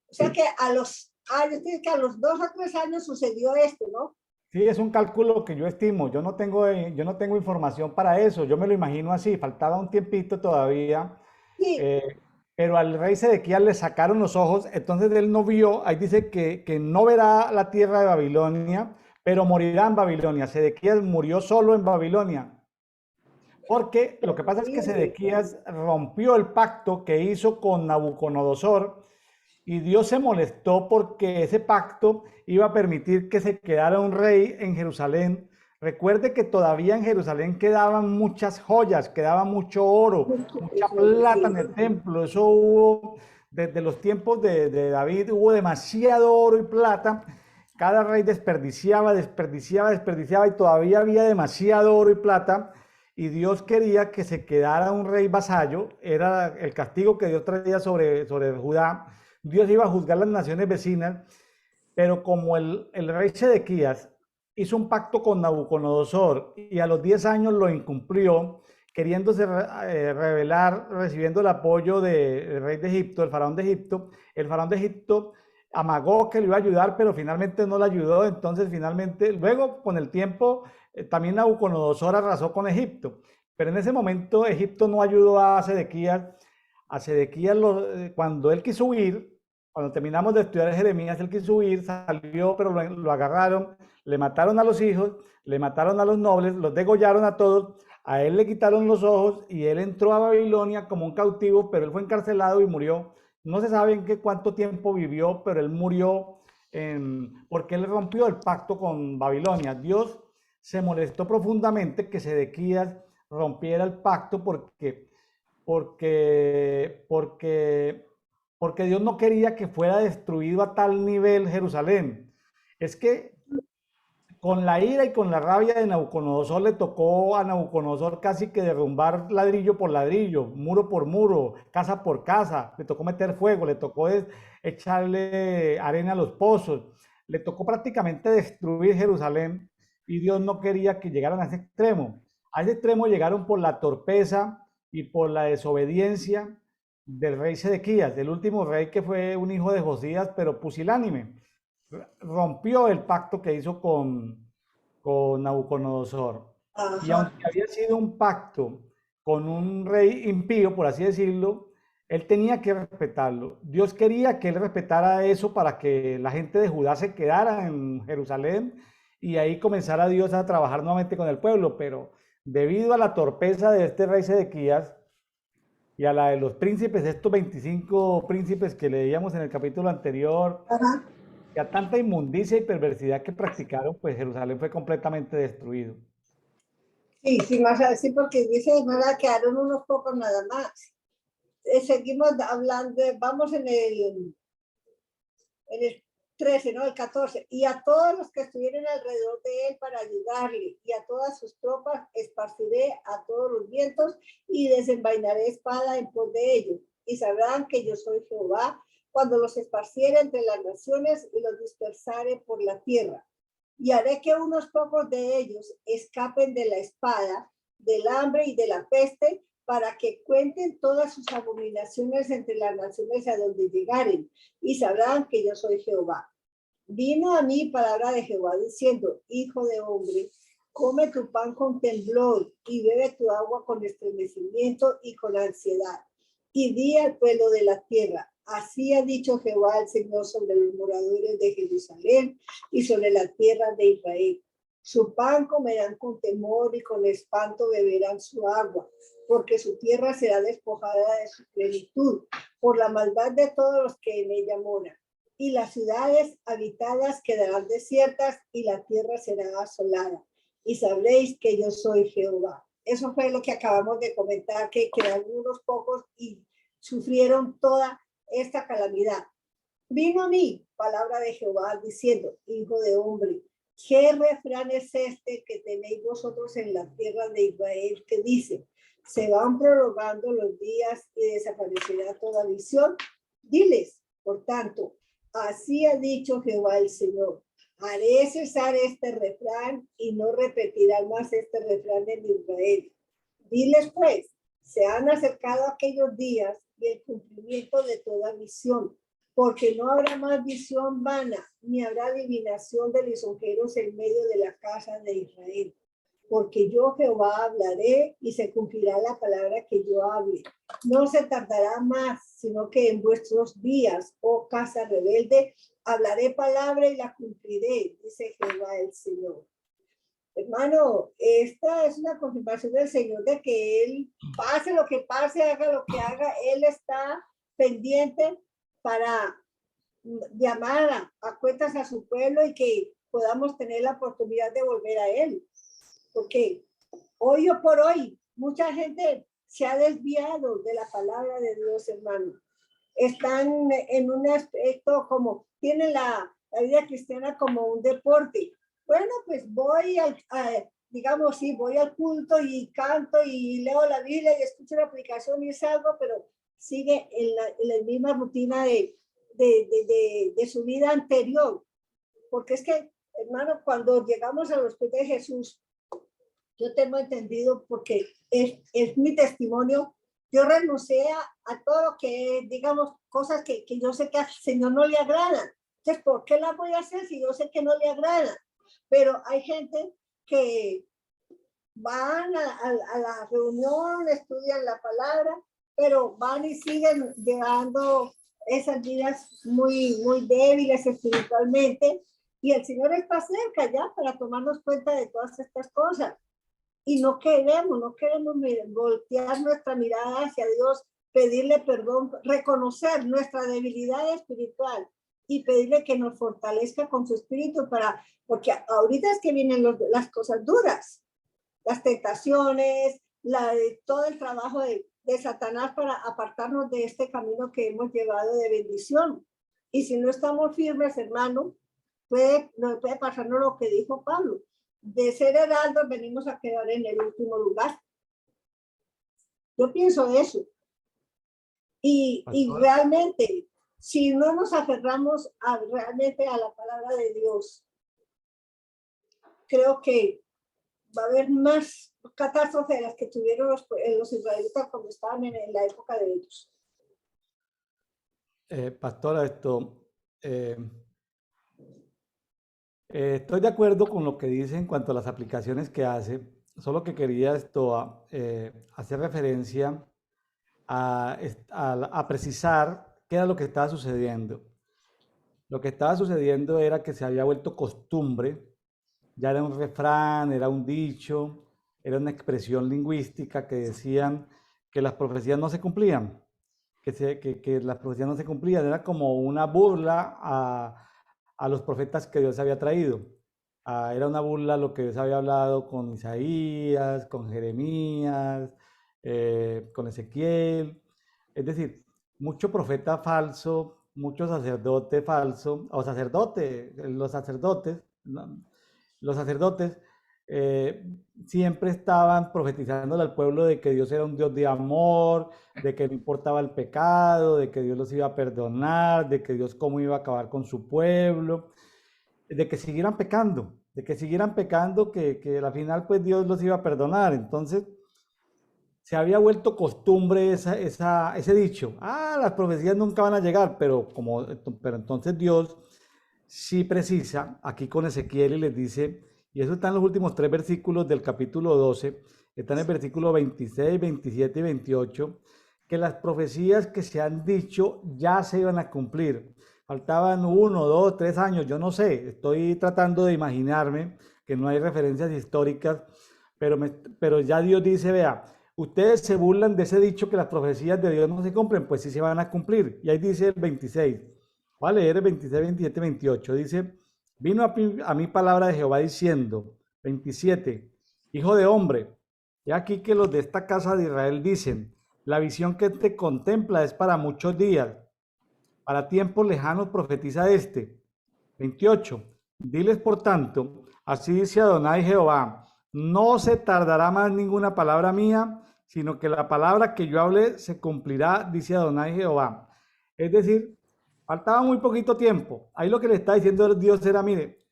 O sea que a los 2 o 3 años sucedió esto, ¿no? Sí, es un cálculo que yo estimo. Yo no tengo información para eso. Yo me lo imagino así. Faltaba un tiempito todavía. Sí. Pero al rey Sedequías le sacaron los ojos. Entonces él no vio. Ahí dice que no verá la tierra de Babilonia, pero morirá en Babilonia. Sedequías murió solo en Babilonia. Porque lo que pasa es que Sedequías rompió el pacto que hizo con Nabucodonosor. Y Dios se molestó porque ese pacto iba a permitir que se quedara un rey en Jerusalén. Recuerde que todavía en Jerusalén quedaban muchas joyas, quedaba mucho oro, mucha plata en el templo. Eso hubo, desde los tiempos de David, hubo demasiado oro y plata. Cada rey desperdiciaba y todavía había demasiado oro y plata. Y Dios quería que se quedara un rey vasallo. Era el castigo que Dios traía sobre Judá. Dios iba a juzgar las naciones vecinas, pero como el rey Sedequías hizo un pacto con Nabucodonosor y a los 10 años lo incumplió, queriéndose rebelar, recibiendo el apoyo del rey de Egipto, el faraón de Egipto amagó que le iba a ayudar, pero finalmente no le ayudó. Entonces finalmente, luego con el tiempo, también Nabucodonosor arrasó con Egipto, pero en ese momento Egipto no ayudó a Sedequías. A Sedequías, cuando él quiso huir, cuando terminamos de estudiar Jeremías, él quiso huir, salió, pero lo agarraron, le mataron a los hijos, le mataron a los nobles, los degollaron a todos, a él le quitaron los ojos y él entró a Babilonia como un cautivo, pero él fue encarcelado y murió. No se sabe en qué cuánto tiempo vivió, pero él murió porque él rompió el pacto con Babilonia. Dios se molestó profundamente que Sedequías rompiera el pacto porque Dios no quería que fuera destruido a tal nivel Jerusalén. Es que con la ira y con la rabia de Nabucodonosor le tocó a Nabucodonosor casi que derrumbar ladrillo por ladrillo, muro por muro, casa por casa. Le tocó meter fuego, le tocó echarle arena a los pozos, le tocó prácticamente destruir Jerusalén y Dios no quería que llegaran a ese extremo. A ese extremo llegaron por la torpeza y por la desobediencia del rey Sedequías, del último rey que fue un hijo de Josías, pero pusilánime. Rompió el pacto que hizo con Nabucodonosor. Ajá. Y aunque había sido un pacto con un rey impío, por así decirlo, él tenía que respetarlo. Dios quería que él respetara eso para que la gente de Judá se quedara en Jerusalén y ahí comenzara Dios a trabajar nuevamente con el pueblo, pero debido a la torpeza de este rey Sedequías y a la de los príncipes, estos 25 príncipes que leíamos en el capítulo anterior, ajá, y a tanta inmundicia y perversidad que practicaron, pues Jerusalén fue completamente destruido. Sí, sí, más así porque dice, ¿verdad? Quedaron unos pocos nada más. seguimos hablando, vamos en el 13, ¿no? El 14. Y a todos los que estuvieron alrededor de él para ayudarle, y a todas sus tropas esparciré a todos los vientos y desenvainaré espada en pos de ellos. Y sabrán que yo soy Jehová cuando los esparciere entre las naciones y los dispersare por la tierra. Y haré que unos pocos de ellos escapen de la espada, del hambre y de la peste, para que cuenten todas sus abominaciones entre las naciones a donde llegaren, y sabrán que yo soy Jehová. Vino a mí palabra de Jehová diciendo, hijo de hombre, come tu pan con temblor y bebe tu agua con estremecimiento y con ansiedad. Y di al pueblo de la tierra, así ha dicho Jehová el Señor sobre los moradores de Jerusalén y sobre la tierra de Israel. Su pan comerán con temor y con espanto beberán su agua, porque su tierra será despojada de su plenitud por la maldad de todos los que en ella moran. Y las ciudades habitadas quedarán desiertas y la tierra será asolada. Y sabréis que yo soy Jehová. Eso fue lo que acabamos de comentar, que quedaron unos pocos y sufrieron toda esta calamidad. Vino a mí palabra de Jehová diciendo, hijo de hombre, ¿qué refrán es este que tenéis vosotros en la tierra de Israel que dice, se van prorrogando los días y desaparecerá toda visión? Diles, por tanto, así ha dicho Jehová el Señor, haré cesar este refrán y no repetirán más este refrán en Israel. Diles pues, se han acercado aquellos días y el cumplimiento de toda visión, porque no habrá más visión vana, ni habrá adivinación de lisonjeros en medio de la casa de Israel. Porque yo Jehová hablaré y se cumplirá la palabra que yo hable. No se tardará más, sino que en vuestros días, oh casa rebelde, hablaré palabra y la cumpliré, dice Jehová el Señor. Hermano, esta es una confirmación del Señor de que Él, pase lo que pase, haga lo que haga, Él está pendiente para llamar a cuentas a su pueblo y que podamos tener la oportunidad de volver a Él. Porque hoy o por hoy, mucha gente se ha desviado de la palabra de Dios, hermano. Están en un aspecto como, tienen la vida cristiana como un deporte. Bueno, pues voy digamos, sí, voy al culto y canto y leo la Biblia y escucho la aplicación y salgo, pero sigue en la misma rutina de su vida anterior. Porque es que, hermano, cuando llegamos a los pies de Jesús, yo tengo entendido, porque es mi testimonio, yo renuncié a todo lo que, digamos, cosas que yo sé que al Señor no le agradan. Entonces, ¿por qué las voy a hacer si yo sé que no le agradan? Pero hay gente que van a la reunión, estudian la palabra, pero van y siguen llevando esas vidas muy, muy débiles espiritualmente, y el Señor está cerca ya para tomarnos cuenta de todas estas cosas. Y no queremos voltear nuestra mirada hacia Dios, pedirle perdón, reconocer nuestra debilidad espiritual y pedirle que nos fortalezca con su espíritu porque ahorita es que vienen las cosas duras, las tentaciones, todo el trabajo de Satanás para apartarnos de este camino que hemos llevado de bendición. Y si no estamos firmes, hermano, puede pasarnos lo que dijo Pablo. De ser heraldos venimos a quedar en el último lugar. Yo pienso eso. Y realmente, si no nos aferramos realmente a la palabra de Dios, creo que va a haber más catástrofes de las que tuvieron los israelitas cuando estaban en la época de ellos. Pastora, estoy de acuerdo con lo que dice en cuanto a las aplicaciones que hace, solo que quería hacer referencia a precisar qué era lo que estaba sucediendo. Lo que estaba sucediendo era que se había vuelto costumbre, ya era un refrán, era un dicho, era una expresión lingüística que decían que las profecías no se cumplían, que las profecías no se cumplían, era como una burla a los profetas que Dios había traído. Era una burla a lo que Dios había hablado con Isaías, con Jeremías, con Ezequiel. Es decir, mucho profeta falso, mucho sacerdote falso, o sacerdote, ¿no? Los sacerdotes eh, siempre estaban profetizándole al pueblo de que Dios era un Dios de amor, de que no importaba el pecado, de que Dios los iba a perdonar, de que Dios cómo iba a acabar con su pueblo, de que siguieran pecando, que al final pues Dios los iba a perdonar. Entonces se había vuelto costumbre ese dicho, las profecías nunca van a llegar, pero entonces Dios sí precisa aquí con Ezequiel y les dice, y eso está en los últimos tres versículos del capítulo 12, está en el versículo 26, 27 y 28, que las profecías que se han dicho ya se iban a cumplir. Faltaban 1, 2, 3 años, yo no sé, estoy tratando de imaginarme que no hay referencias históricas, pero ya Dios dice, vea, ustedes se burlan de ese dicho que las profecías de Dios no se cumplen, pues sí se van a cumplir. Y ahí dice el 26. Voy a leer el 26, 27, 28. Dice, vino a mí palabra de Jehová diciendo, 27, hijo de hombre, he aquí que los de esta casa de Israel dicen, la visión que te contempla es para muchos días, para tiempos lejanos profetiza este. 28. Diles por tanto, así dice Adonai Jehová, no se tardará más ninguna palabra mía, sino que la palabra que yo hablé se cumplirá, dice Adonai Jehová. Es decir, faltaba muy poquito tiempo. Ahí lo que le está diciendo Dios era, mire,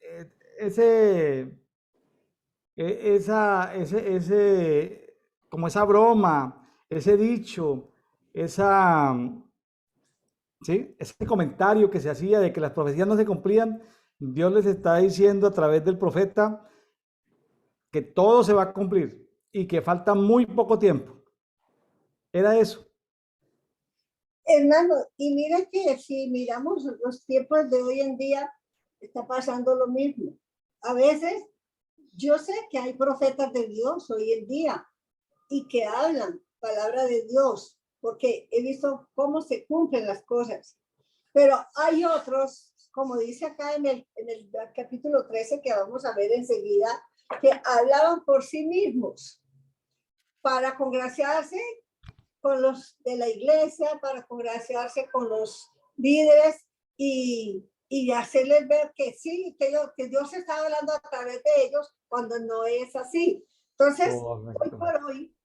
ese, como esa broma, ese dicho, esa, ¿sí? Ese comentario que se hacía de que las profecías no se cumplían, Dios les está diciendo a través del profeta que todo se va a cumplir y que falta muy poco tiempo. Era eso. Hermano, y mira que si miramos los tiempos de hoy en día, está pasando lo mismo. A veces, yo sé que hay profetas de Dios hoy en día y que hablan palabra de Dios, porque he visto cómo se cumplen las cosas. Pero hay otros, como dice acá en el capítulo 13, que vamos a ver enseguida, que hablaban por sí mismos para congraciarse con los de la iglesia, para congraciarse con los líderes y hacerles ver que sí, que Dios está hablando a través de ellos cuando no es así. Entonces, hoy por hoy,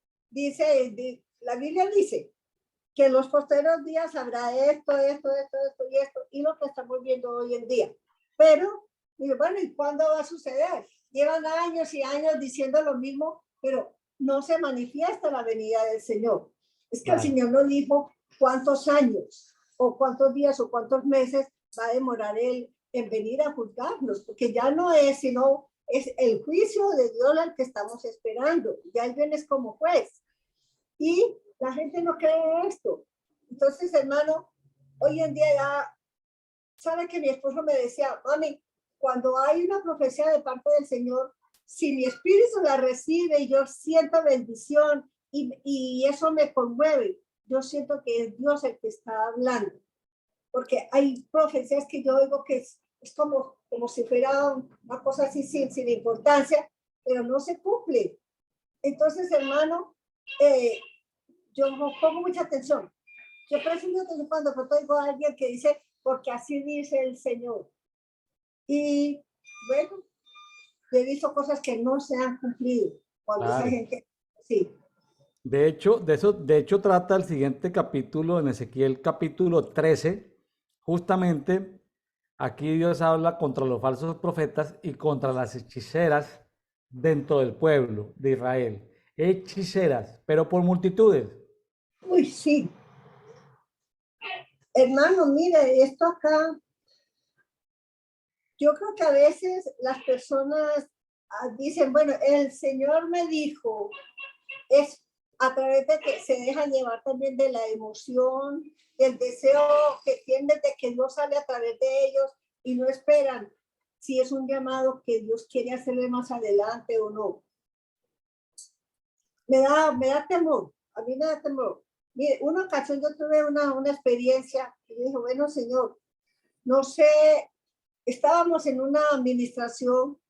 la Biblia dice que en los posteriores días habrá esto y lo que estamos viendo hoy en día. Pero, bueno, ¿y cuándo va a suceder? Llevan años y años diciendo lo mismo, pero no se manifiesta la venida del Señor. Es que el Señor no dijo cuántos años o cuántos días o cuántos meses va a demorar Él en venir a juzgarnos, porque ya no es, sino es el juicio de Dios al que estamos esperando. Ya Él viene como juez. Y la gente no cree esto. Entonces, hermano, hoy en día ya, ¿sabe que mi esposo me decía, mami, cuando hay una profecía de parte del Señor, si mi espíritu la recibe y yo siento bendición y eso me conmueve, yo siento que es Dios el que está hablando. Porque hay profecías que yo oigo que es como si fuera una cosa así sin importancia, pero no se cumple. Entonces, hermano, yo pongo mucha atención. Yo presto mucha atención cuando oigo a alguien que dice, porque así dice el Señor. Y bueno, he visto cosas que no se han cumplido. Cuando esa gente, sí. De hecho, de hecho trata el siguiente capítulo en Ezequiel capítulo 13. Justamente aquí Dios habla contra los falsos profetas y contra las hechiceras dentro del pueblo de Israel. Hechiceras, pero por multitudes. Uy, sí. Hermano, mire, esto acá, yo creo que a veces las personas dicen, bueno, el Señor me dijo, es a través de que se dejan llevar también de la emoción, del deseo que tienen de que Dios sale a través de ellos y no esperan si es un llamado que Dios quiere hacerle más adelante o no. Me da temor, a mí me da temor. Mire, una ocasión yo tuve una experiencia y dije, bueno, Señor, no sé, estábamos en una administración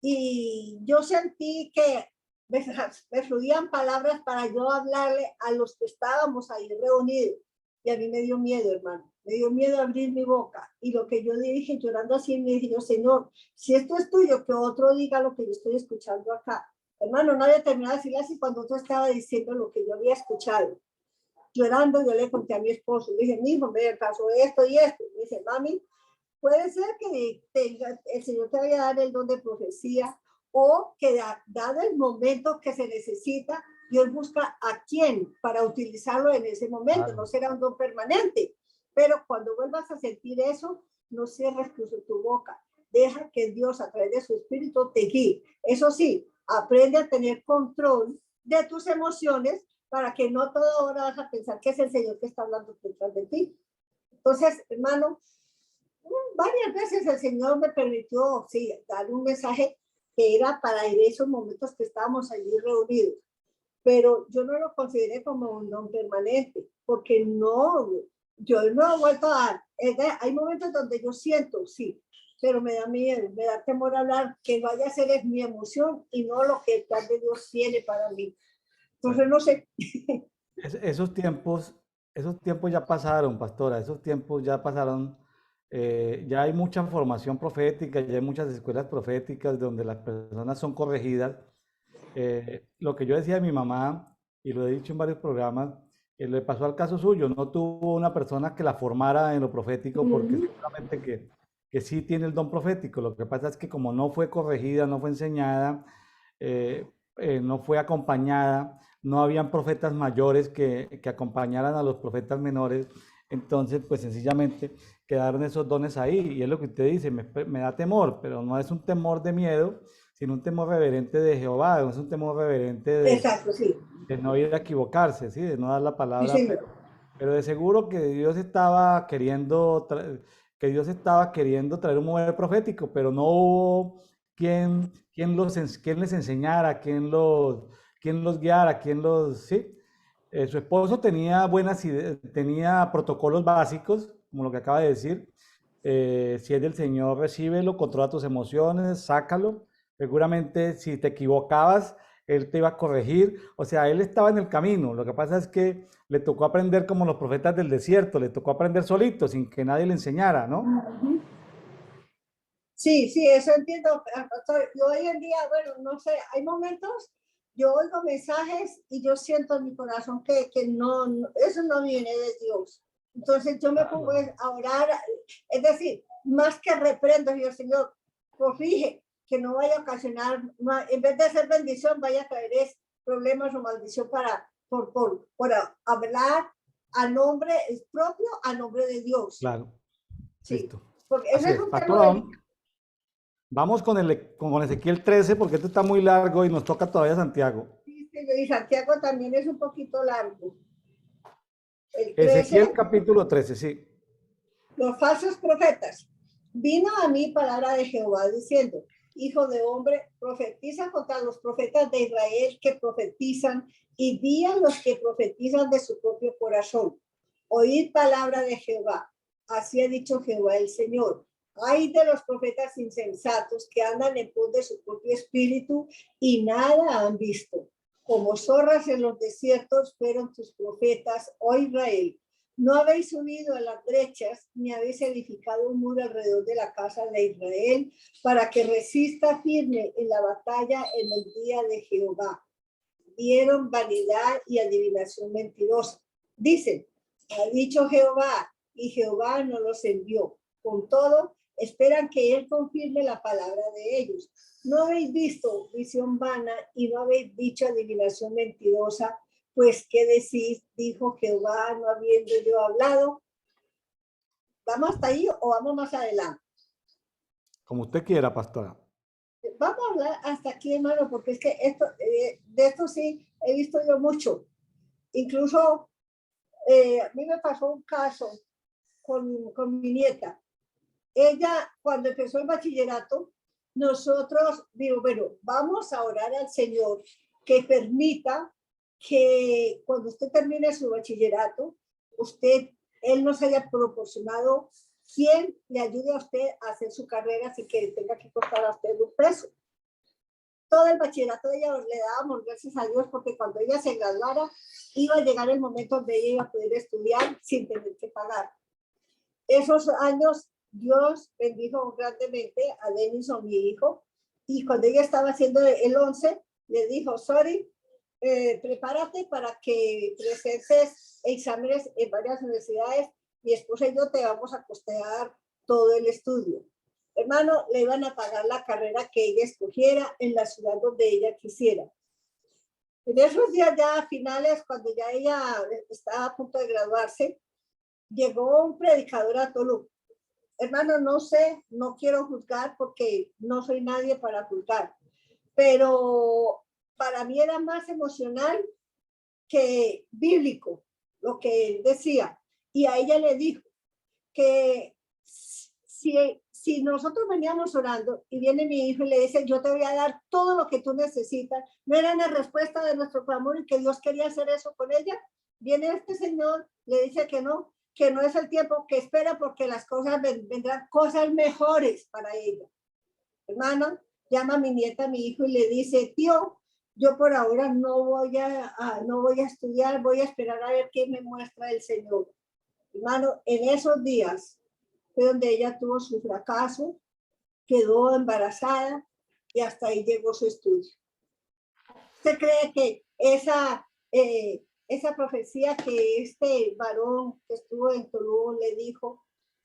y yo sentí que me fluían palabras para yo hablarle a los que estábamos ahí reunidos. Y a mí me dio miedo, hermano. Me dio miedo abrir mi boca. Y lo que yo dije, llorando así, me dije yo, Señor, si esto es tuyo, que otro diga lo que yo estoy escuchando acá. Hermano, no había terminado de decirle así cuando otro estaba diciendo lo que yo había escuchado. Llorando, yo le conté a mi esposo. Le dije, mi hijo, me pasó esto y esto. Me dice, mami, puede ser que el Señor te vaya a dar el don de profecía o que dado el momento que se necesita, Dios busca a quién para utilizarlo en ese momento. Claro. No será un don permanente, pero cuando vuelvas a sentir eso, no cierres tu boca. Deja que Dios a través de su espíritu te guíe. Eso sí, aprende a tener control de tus emociones para que no toda hora vas a pensar que es el Señor que está hablando detrás de ti. Entonces, hermano, varias veces el Señor me permitió, sí, dar un mensaje que era para esos momentos que estábamos allí reunidos, pero yo no lo consideré como un don permanente, porque no, yo no he vuelto a dar. Hay momentos donde yo siento, sí, pero me da miedo, me da temor hablar, que vaya a ser es mi emoción y no lo que el plan de Dios tiene para mí. Entonces, no sé. Esos tiempos ya pasaron, pastora, esos tiempos ya pasaron. Ya hay mucha formación profética, ya hay muchas escuelas proféticas donde las personas son corregidas. Lo que yo decía de mi mamá, y lo he dicho en varios programas, le pasó al caso suyo, no tuvo una persona que la formara en lo profético porque seguramente que sí tiene el don profético. Lo que pasa es que como no fue corregida, no fue enseñada, no fue acompañada, no habían profetas mayores que acompañaran a los profetas menores, entonces pues sencillamente quedaron esos dones ahí. Y es lo que usted dice, me da temor, pero no es un temor de miedo, sino un temor reverente de Jehová, no es un temor reverente Exacto, sí. de no ir a equivocarse, ¿sí? De no dar la Sí, palabra, señor. pero de seguro que Dios estaba queriendo, que Dios estaba queriendo traer un mover profético, pero no hubo quien les enseñara, quien los guiara, quien los, sí. Su esposo tenía buenas ideas, tenía protocolos básicos, como lo que acaba de decir. Si es del Señor, recíbelo, controla tus emociones, sácalo. Seguramente si te equivocabas, Él te iba a corregir. O sea, Él estaba en el camino. Lo que pasa es que le tocó aprender como los profetas del desierto, le tocó aprender solito, sin que nadie le enseñara, ¿no? Sí, sí, eso entiendo. Yo hoy en día, bueno, no sé, hay momentos, yo oigo mensajes y yo siento en mi corazón que no, eso no viene de Dios. Entonces yo me pongo Claro. a orar, es decir, más que reprendo, yo, Señor, corrige, que no vaya a ocasionar, en vez de ser bendición, vaya a traer problemas o maldición por hablar a nombre propio, a nombre de Dios. Claro, Sí, listo. porque ese Así es es. un tema Pastor, delicado. vamos con Ezequiel 13 porque este está muy largo y nos toca todavía Santiago. Y Santiago también es un poquito largo. El Ezequiel 13, capítulo 13, sí. los falsos profetas. Vino a mí palabra de Jehová diciendo, hijo de hombre, profetiza contra los profetas de Israel que profetizan y di a los que profetizan de su propio corazón. Oíd palabra de Jehová. Así ha dicho Jehová el Señor. Ay de los profetas insensatos que andan en pos de su propio espíritu y nada han visto. Como zorras en los desiertos fueron tus profetas, oh Israel. No habéis subido a las brechas, ni habéis edificado un muro alrededor de la casa de Israel, para que resista firme en la batalla en el día de Jehová. Dieron vanidad y adivinación mentirosa. Dicen, ha dicho Jehová, y Jehová no los envió. Con todo, esperan que él confirme la palabra de ellos. No habéis visto visión vana y no habéis dicho adivinación mentirosa, pues ¿qué decís? Dijo Jehová, no habiendo yo hablado. ¿Vamos hasta ahí o vamos más adelante? Como usted quiera, pastora. Vamos a hablar hasta aquí, hermano, porque es que de esto sí he visto yo mucho. Incluso a mí me pasó un caso con mi nieta. Ella, cuando empezó el bachillerato, nosotros digo, bueno, vamos a orar al Señor que permita que cuando usted termine su bachillerato, él nos haya proporcionado quien le ayude a usted a hacer su carrera sin que tenga que costar a usted un peso. todo el bachillerato de ella le dábamos gracias a Dios porque cuando ella se graduara iba a llegar el momento donde ella iba a poder estudiar sin tener que pagar. Esos años Dios bendijo grandemente a Denison, mi hijo, y cuando ella estaba haciendo el 11, le dijo, sorry, prepárate para que presentes exámenes en varias universidades, mi esposa y yo te vamos a costear todo el estudio. Hermano, le iban a pagar la carrera que ella escogiera en la ciudad donde ella quisiera. En esos días ya finales, cuando ya ella estaba a punto de graduarse, llegó un predicador a Toluca. Hermano, no sé, no quiero juzgar porque no soy nadie para juzgar, pero para mí era más emocional que bíblico lo que él decía. Y a ella le dijo que si nosotros veníamos orando y viene mi hijo y le dice, yo te voy a dar todo lo que tú necesitas, no era una respuesta de nuestro clamor y que Dios quería hacer eso con ella. Viene este señor, le dice que no es el tiempo, que espera porque las cosas vendrán cosas mejores para ella. Hermano, llama a mi nieta, a mi hijo y le dice, tío, yo por ahora no voy a estudiar, voy a esperar a ver qué me muestra el Señor. Hermano, en esos días fue donde ella tuvo su fracaso, quedó embarazada y hasta ahí llegó su estudio. ¿Usted cree que esa profecía que este varón que estuvo en Tulum le dijo,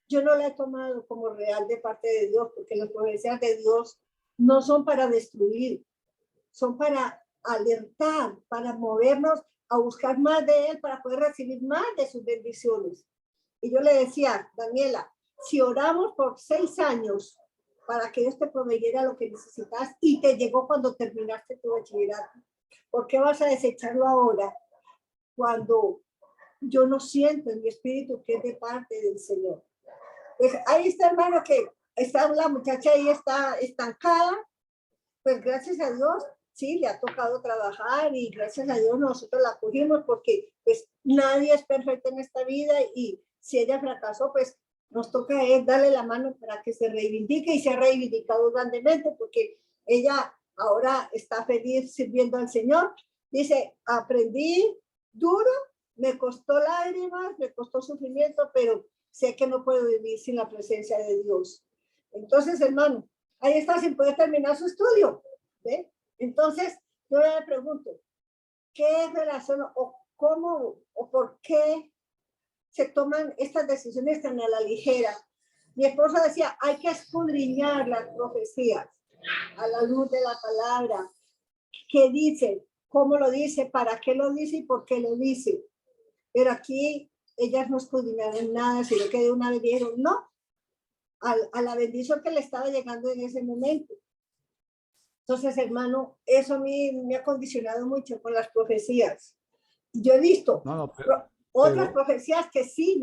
yo no la he tomado como real de parte de Dios, porque las profecías de Dios no son para destruir, son para alertar, para movernos a buscar más de Él, para poder recibir más de sus bendiciones? Y yo le decía, Daniela, si oramos por 6 años para que Dios te proveyera lo que necesitas y te llegó cuando terminaste tu bachillerato, ¿por qué vas a desecharlo ahora cuando yo no siento en mi espíritu que es de parte del Señor? Pues ahí está, hermano, que está la muchacha ahí, está estancada. Pues gracias a Dios, sí, le ha tocado trabajar y gracias a Dios nosotros la cogimos porque pues nadie es perfecto en esta vida y si ella fracasó, pues nos toca darle la mano para que se reivindique y se ha reivindicado grandemente porque ella ahora está feliz sirviendo al Señor. Dice, aprendí duro, me costó lágrimas, me costó sufrimiento, pero sé que no puedo vivir sin la presencia de Dios. Entonces, hermano, ahí está sin poder terminar su estudio. ¿Ve? Entonces, yo le pregunto, ¿qué relación o cómo o por qué se toman estas decisiones tan a la ligera? Mi esposa decía, hay que escudriñar las profecías a la luz de la palabra. ¿Qué dice? ¿Cómo lo dice? ¿Para qué lo dice? ¿Y por qué lo dice? Pero aquí ellas no escudriñaron nada, sino que de una vez dijeron no a la bendición que le estaba llegando en ese momento. Entonces, hermano, eso a mí me ha condicionado mucho con las profecías. Yo he visto otras profecías que sí,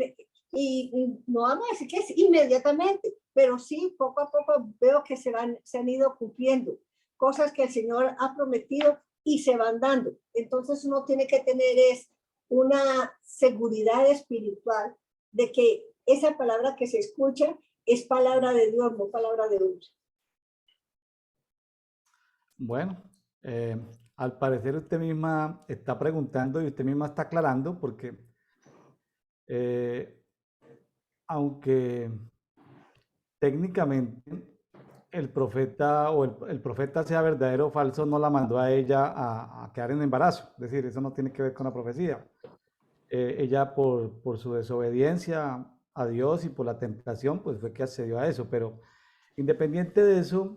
y no vamos a decir que es inmediatamente, pero sí, poco a poco veo que se han ido cumpliendo cosas que el Señor ha prometido y se van dando. Entonces uno tiene que tener una seguridad espiritual de que esa palabra que se escucha es palabra de Dios, no palabra de hombre. Bueno, al parecer usted misma está preguntando y usted misma está aclarando porque aunque técnicamente el profeta o el profeta sea verdadero o falso, no la mandó a ella a quedar en embarazo. Es decir, eso no tiene que ver con la profecía. Ella por su desobediencia a Dios y por la tentación, pues fue que accedió a eso. Pero independiente de eso,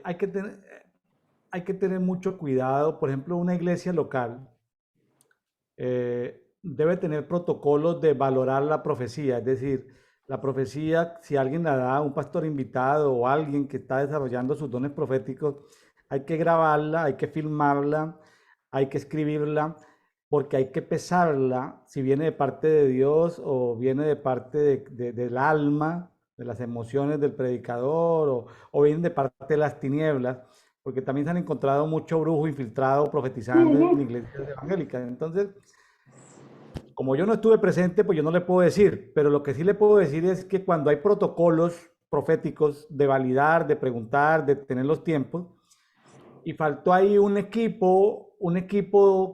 hay que tener mucho cuidado. Por ejemplo, una iglesia local debe tener protocolos de valorar la profecía. Es decir, la profecía, si alguien la da, un pastor invitado o alguien que está desarrollando sus dones proféticos, hay que grabarla, hay que filmarla, hay que escribirla, porque hay que pesarla si viene de parte de Dios o viene de parte del alma, de las emociones del predicador o viene de parte de las tinieblas, porque también se han encontrado mucho brujo infiltrado profetizando en iglesias evangélicas. Entonces, como yo no estuve presente, pues yo no le puedo decir, pero lo que sí le puedo decir es que cuando hay protocolos proféticos de validar, de preguntar, de tener los tiempos, y faltó ahí un equipo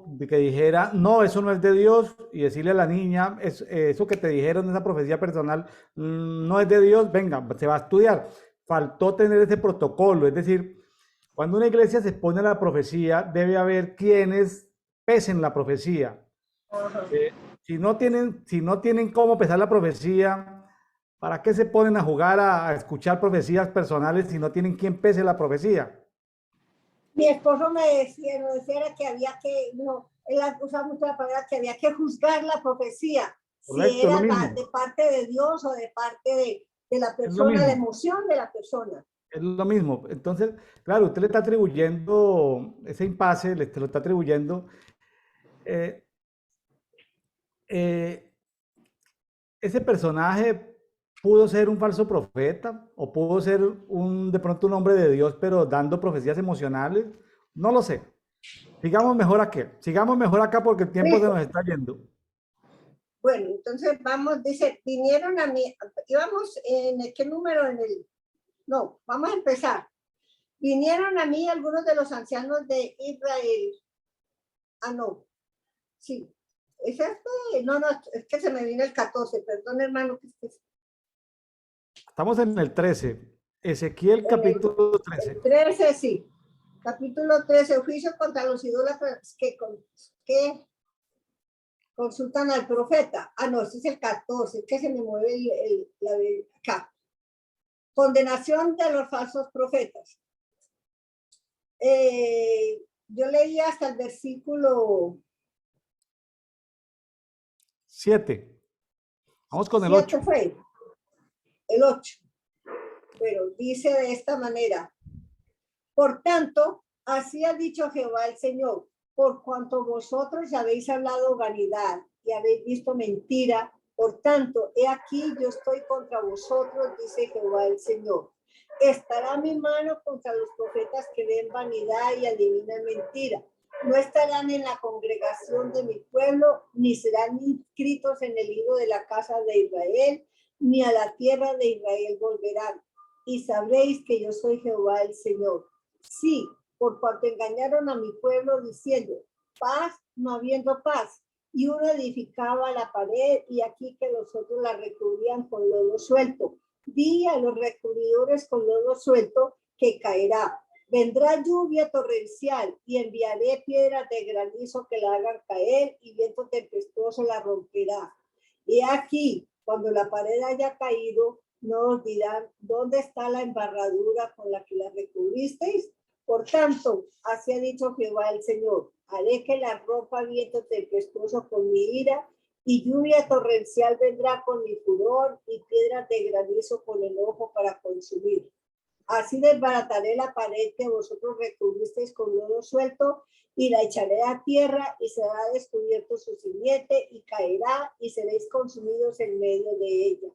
de que dijera, no, eso no es de Dios, y decirle a la niña, eso que te dijeron, esa profecía personal, no es de Dios, venga, se va a estudiar. Faltó tener ese protocolo, es decir, cuando una iglesia se expone a la profecía, debe haber quienes pesen la profecía. Ajá. Eh, si no tienen cómo pesar la profecía, ¿para qué se ponen a jugar a escuchar profecías personales si no tienen quien pese la profecía? Mi esposo nos decía era que había que, no, él usa mucho la palabra que había que juzgar la profecía, si Correcto, es lo era mismo, de parte de Dios o de parte de la es lo persona, la mismo, emoción de la persona. es lo mismo. Entonces, claro, usted le está atribuyendo ese impasse, te lo está atribuyendo. eh, eh, Ese personaje pudo ser un falso profeta o pudo ser de pronto un hombre de Dios, pero dando profecías emocionales. No lo sé. Sigamos mejor acá porque el tiempo se Listo. nos está yendo. Bueno, entonces vamos, dice, vinieron a mí, íbamos en qué número en el, no, vamos a empezar. Vinieron a mí algunos de los ancianos de Israel. Ah, no, sí. ¿Es este? No, no, es que se me vino el 14, perdón hermano. Estamos en el 13. Ezequiel En capítulo el 13. 13, sí. Capítulo 13, juicio contra los idólatras que consultan al profeta. Ah, no, este es el 14, es que se me mueve acá. Condenación de los falsos profetas. Yo leí hasta el versículo 7. Vamos con el 8. 7, fue el 8, pero dice de esta manera: por tanto, así ha dicho Jehová el Señor, por cuanto vosotros habéis hablado vanidad y habéis visto mentira, por tanto, he aquí yo estoy contra vosotros, dice Jehová el Señor. Estará mi mano contra los profetas que ven vanidad y adivinan mentira. No estarán en la congregación de mi pueblo, ni serán inscritos en el libro de la casa de Israel, ni a la tierra de Israel volverán. Y sabréis que yo soy Jehová el Señor. Sí, por cuanto engañaron a mi pueblo diciendo, paz, no habiendo paz. Y uno edificaba la pared y aquí que los otros la recubrían con lodo suelto. Di a los recubridores con lodo suelto que caerá. Vendrá lluvia torrencial y enviaré piedras de granizo que la hagan caer y viento tempestuoso la romperá. Y aquí, cuando la pared haya caído, no os dirán dónde está la embarradura con la que la recubristeis. Por tanto, así ha dicho Jehová el Señor, haré que la ropa viento tempestuoso con mi ira, y lluvia torrencial vendrá con mi furor, y piedras de granizo con enojo para consumir. Así desbarataré la pared que vosotros recubristeis con lodo suelto, y la echaré a tierra, y será descubierto su simiente, y caerá, y seréis consumidos en medio de ella.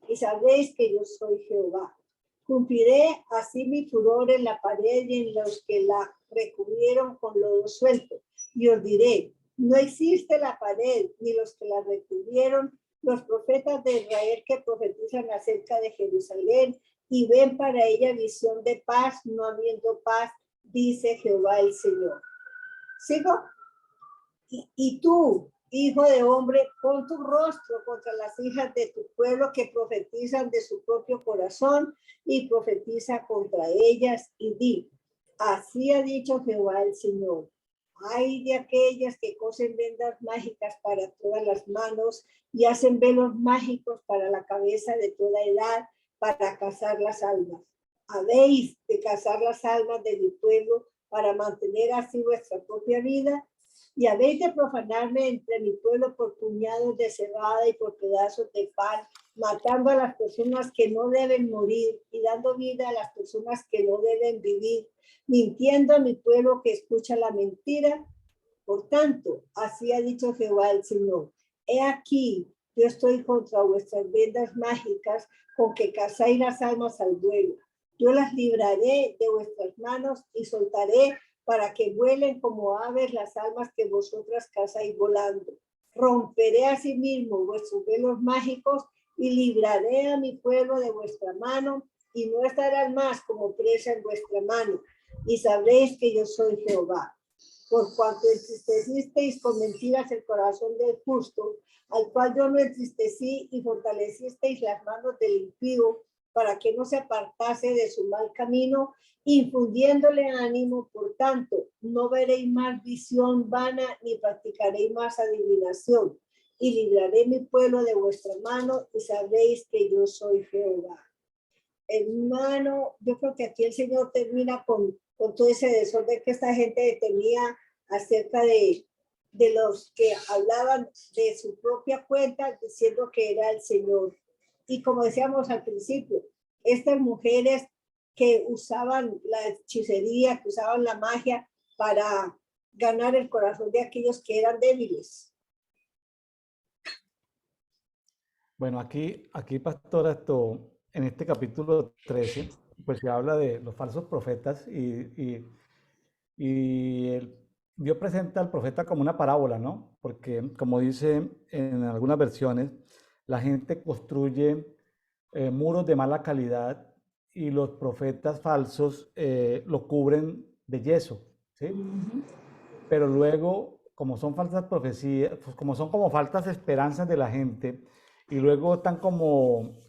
Y sabréis que yo soy Jehová. Cumpliré así mi furor en la pared y en los que la recubrieron con lodo suelto. Y os diré, no existe la pared ni los que la recubrieron, los profetas de Israel que profetizan acerca de Jerusalén y ven para ella visión de paz, no habiendo paz, dice Jehová el Señor. ¿Sigo? Y tú, hijo de hombre, pon tu rostro contra las hijas de tu pueblo que profetizan de su propio corazón y profetiza contra ellas y di, así ha dicho Jehová el Señor. Ay de aquellas que cosen vendas mágicas para todas las manos y hacen velos mágicos para la cabeza de toda edad para cazar las almas. Habéis de cazar las almas de mi pueblo para mantener así vuestra propia vida, y habéis de profanarme entre mi pueblo por puñados de cebada y por pedazos de pan, matando a las personas que no deben morir y dando vida a las personas que no deben vivir, mintiendo a mi pueblo que escucha la mentira. Por tanto, así ha dicho Jehová el Señor. He aquí, yo estoy contra vuestras vendas mágicas con que cazáis las almas al vuelo. Yo las libraré de vuestras manos y soltaré para que vuelen como aves las almas que vosotras cazáis volando. Romperé asimismo vuestros velos mágicos y libraré a mi pueblo de vuestra mano y no estarán más como presa en vuestra mano. y sabréis que yo soy Jehová. Por cuanto entristecisteis con mentiras el corazón del justo, al cual yo no entristecí, y fortalecisteis las manos del impío, para que no se apartase de su mal camino, infundiéndole ánimo. Por tanto, no veréis más visión vana, ni practicaréis más adivinación, y libraré mi pueblo de vuestra mano, y sabréis que yo soy Jehová. Hermano, yo creo que aquí el Señor termina con todo ese desorden que esta gente tenía acerca de los que hablaban de su propia cuenta, diciendo que era el Señor. Y como decíamos al principio, estas mujeres que usaban la hechicería, que usaban la magia para ganar el corazón de aquellos que eran débiles. Bueno, aquí pastora, en este capítulo 13, pues se habla de los falsos profetas y Dios presenta al profeta como una parábola, ¿no? Porque como dice en algunas versiones, la gente construye muros de mala calidad y los profetas falsos lo cubren de yeso, ¿sí? Pero luego, como son falsas profecías, pues como son como falsas esperanzas de la gente, y luego están como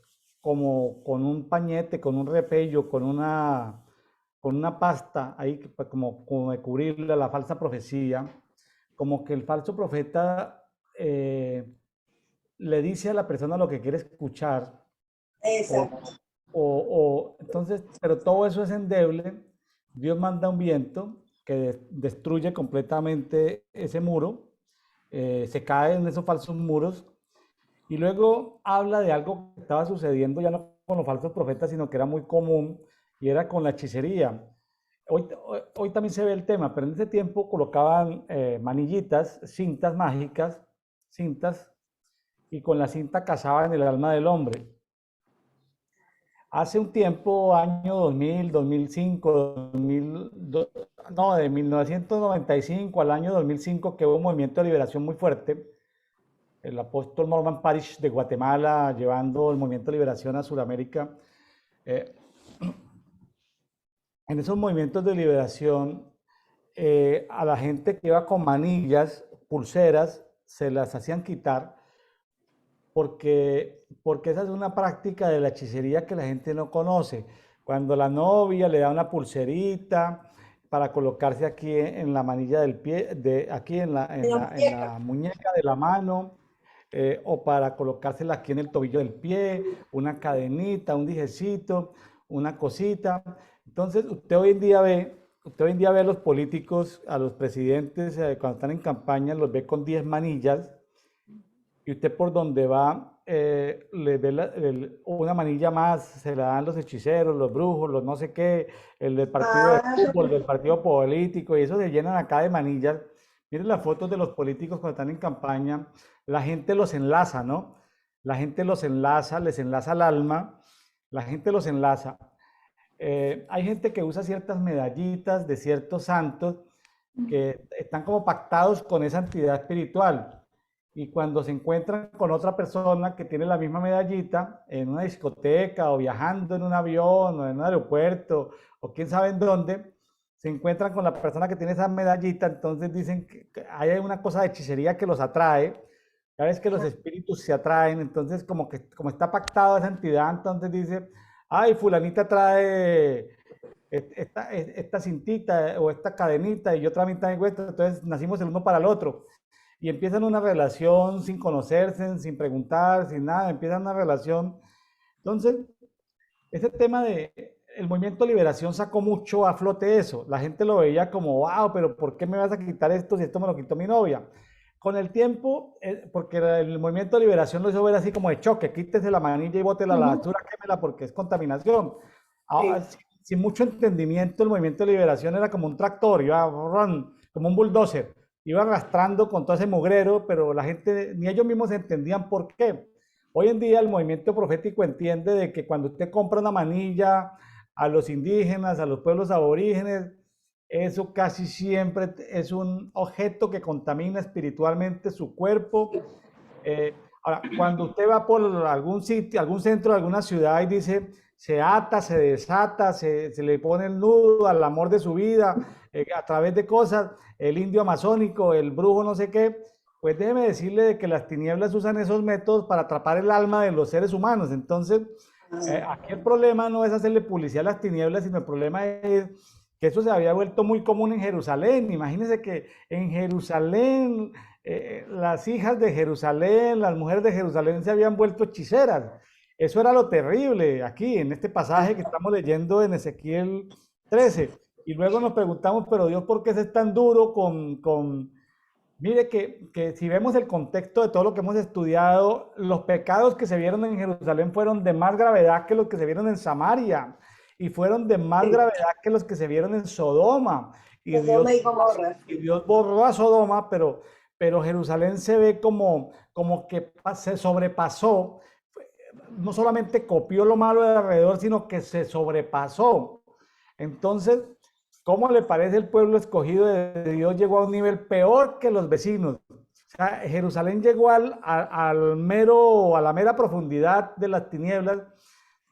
con un pañete, con un repello, con una pasta ahí como de cubrirle la falsa profecía, como que el falso profeta le dice a la persona lo que quiere escuchar, Exacto. entonces, pero todo eso es endeble. Dios manda un viento que destruye completamente ese muro, se caen esos falsos muros y luego habla de algo que estaba sucediendo ya no con los falsos profetas, sino que era muy común y era con la hechicería. Hoy también se ve el tema, pero en ese tiempo colocaban manillitas, cintas mágicas, cintas, y con la cinta cazaban el alma del hombre. Hace un tiempo, año 2000, 2005, 2000, no, de 1995 al año 2005, que hubo un movimiento de liberación muy fuerte. El apóstol Norman Parish de Guatemala llevando el movimiento de liberación a Sudamérica. Eh, en esos movimientos de liberación, a la gente que iba con manillas, pulseras, se las hacían quitar porque esa es una práctica de la hechicería que la gente no conoce. Cuando la novia le da una pulserita para colocarse aquí en la manilla del pie, aquí en la muñeca de la mano, o para colocársela aquí en el tobillo del pie, una cadenita, un dijecito, una cosita. Entonces, usted hoy en día ve a los políticos, a los presidentes, cuando están en campaña, los ve con 10 manillas y usted por donde va le ve una manilla más, se la dan los hechiceros, los brujos, los no sé qué, el del partido de fútbol, del partido político, y eso se llenan acá de manillas. Miren las fotos de los políticos cuando están en campaña, la gente los enlaza, ¿no? La gente los enlaza, les enlaza el alma, la gente los enlaza. Hay gente que usa ciertas medallitas de ciertos santos que están como pactados con esa entidad espiritual. Y cuando se encuentran con otra persona que tiene la misma medallita en una discoteca o viajando en un avión o en un aeropuerto o quién sabe en dónde, se encuentran con la persona que tiene esa medallita, entonces dicen que hay una cosa de hechicería que los atrae. Ya ves que los espíritus se atraen, entonces como está pactado esa entidad, entonces dice, ay, fulanita trae esta cintita o esta cadenita y yo también traigo esta, entonces nacimos el uno para el otro y empiezan una relación sin conocerse, sin preguntar, sin nada, empiezan una relación. Entonces, ese tema de el movimiento de liberación sacó mucho a flote eso. La gente lo veía como, wow, pero ¿por qué me vas a quitar esto si esto me lo quitó mi novia? Con el tiempo, porque el movimiento de liberación lo hizo ver así como de choque, quítese la manilla y bótela a la basura, quémela porque es contaminación. Ahora, sin mucho entendimiento, el movimiento de liberación era como un tractor, iba como un bulldozer, iba arrastrando con todo ese mugrero, pero la gente, ni ellos mismos entendían por qué. Hoy en día el movimiento profético entiende de que cuando usted compra una manilla a los indígenas, a los pueblos aborígenes, eso casi siempre es un objeto que contamina espiritualmente su cuerpo. Ahora, cuando usted va por algún sitio, algún centro, alguna ciudad y dice, se ata, se desata, se le pone el nudo al amor de su vida a través de cosas, el indio amazónico, el brujo no sé qué, pues déjeme decirle de que las tinieblas usan esos métodos para atrapar el alma de los seres humanos. Entonces, aquí el problema no es hacerle publicidad a las tinieblas, sino el problema es que eso se había vuelto muy común en Jerusalén. Imagínense que en Jerusalén, las hijas de Jerusalén, las mujeres de Jerusalén se habían vuelto hechiceras. Eso era lo terrible aquí, en este pasaje que estamos leyendo en Ezequiel 13. Y luego nos preguntamos, pero Dios, ¿por qué es tan duro Mire que si vemos el contexto de todo lo que hemos estudiado, los pecados que se vieron en Jerusalén fueron de más gravedad que los que se vieron en Samaria y fueron de más Sí, gravedad que los que se vieron en Sodoma. Y Sodoma Dios, y Gomorra. y Dios borró a Sodoma, pero Jerusalén se ve como que se sobrepasó, no solamente copió lo malo de alrededor, sino que se sobrepasó. Entonces, ¿cómo le parece el pueblo escogido de Dios llegó a un nivel peor que los vecinos? O sea, Jerusalén llegó a la mera profundidad de las tinieblas.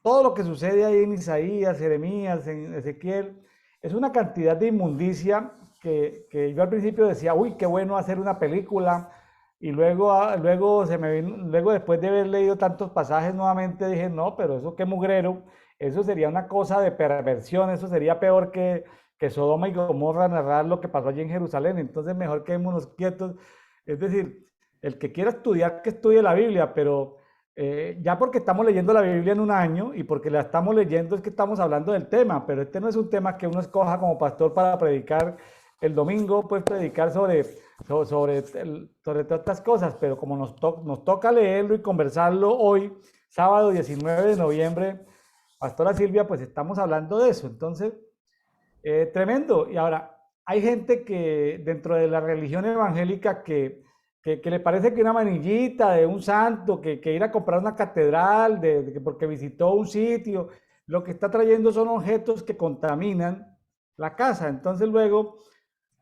Todo lo que sucede ahí en Isaías, Jeremías, en Ezequiel, es una cantidad de inmundicia que yo al principio decía, uy, qué bueno hacer una película. Y luego, luego después de haber leído tantos pasajes nuevamente dije, no, pero eso qué mugrero, eso sería una cosa de perversión, eso sería peor que Sodoma y Gomorra narrar lo que pasó allí en Jerusalén. Entonces mejor quedémonos quietos. Es decir, el que quiera estudiar, que estudie la Biblia, pero ya porque estamos leyendo la Biblia en un año y porque la estamos leyendo es que estamos hablando del tema, pero este no es un tema que uno escoja como pastor para predicar el domingo, pues predicar sobre todas estas cosas, pero como nos toca leerlo y conversarlo hoy, sábado 19 de noviembre, Pastora Silvia, pues estamos hablando de eso. Entonces, tremendo. Y ahora, hay gente que dentro de la religión evangélica que le parece que una manillita de un santo, que ir a comprar una catedral, porque visitó un sitio, lo que está trayendo son objetos que contaminan la casa. Entonces luego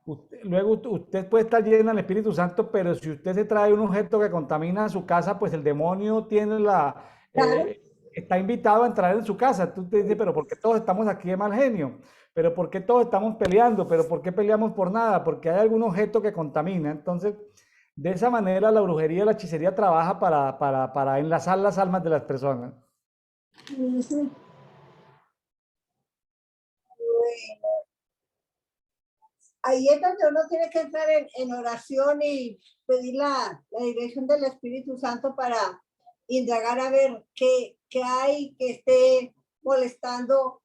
usted puede estar lleno del Espíritu Santo, pero si usted se trae un objeto que contamina su casa, pues el demonio Claro. está invitado a entrar en su casa. Tú te dices, pero ¿por qué todos estamos aquí de mal genio? ¿Pero por qué todos estamos peleando? ¿Pero por qué peleamos por nada? Porque hay algún objeto que contamina. Entonces, de esa manera la brujería y la hechicería trabaja para enlazar las almas de las personas. Ujú. Bueno, ahí es donde uno tiene que entrar en oración y pedir la dirección del Espíritu Santo para indagar a ver qué hay que esté molestando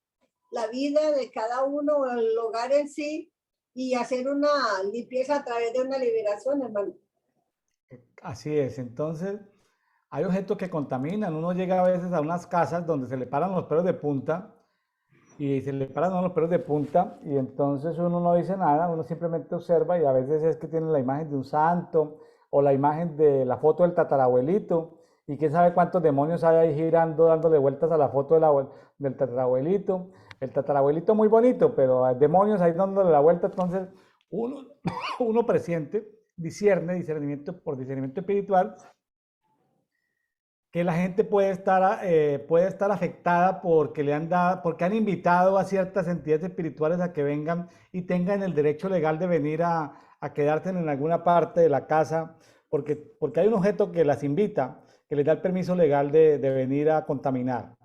la vida de cada uno o el hogar en sí y hacer una limpieza a través de una liberación, hermano. Así es. Entonces, hay objetos que contaminan. Uno llega a veces a unas casas donde se le paran los pelos de punta y se le paran los pelos de punta y entonces uno no dice nada, uno simplemente observa y a veces es que tiene la imagen de un santo o la imagen de la foto del tatarabuelito y quién sabe cuántos demonios hay ahí girando, dándole vueltas a la foto del tatarabuelito. El tatarabuelito muy bonito, pero hay demonios ahí dándole la vuelta, entonces uno, uno presiente, discernimiento por discernimiento espiritual, que la gente puede estar afectada porque han invitado a ciertas entidades espirituales a que vengan y tengan el derecho legal de venir a quedarse en alguna parte de la casa, porque hay un objeto que las invita, que les da el permiso legal de venir a contaminar.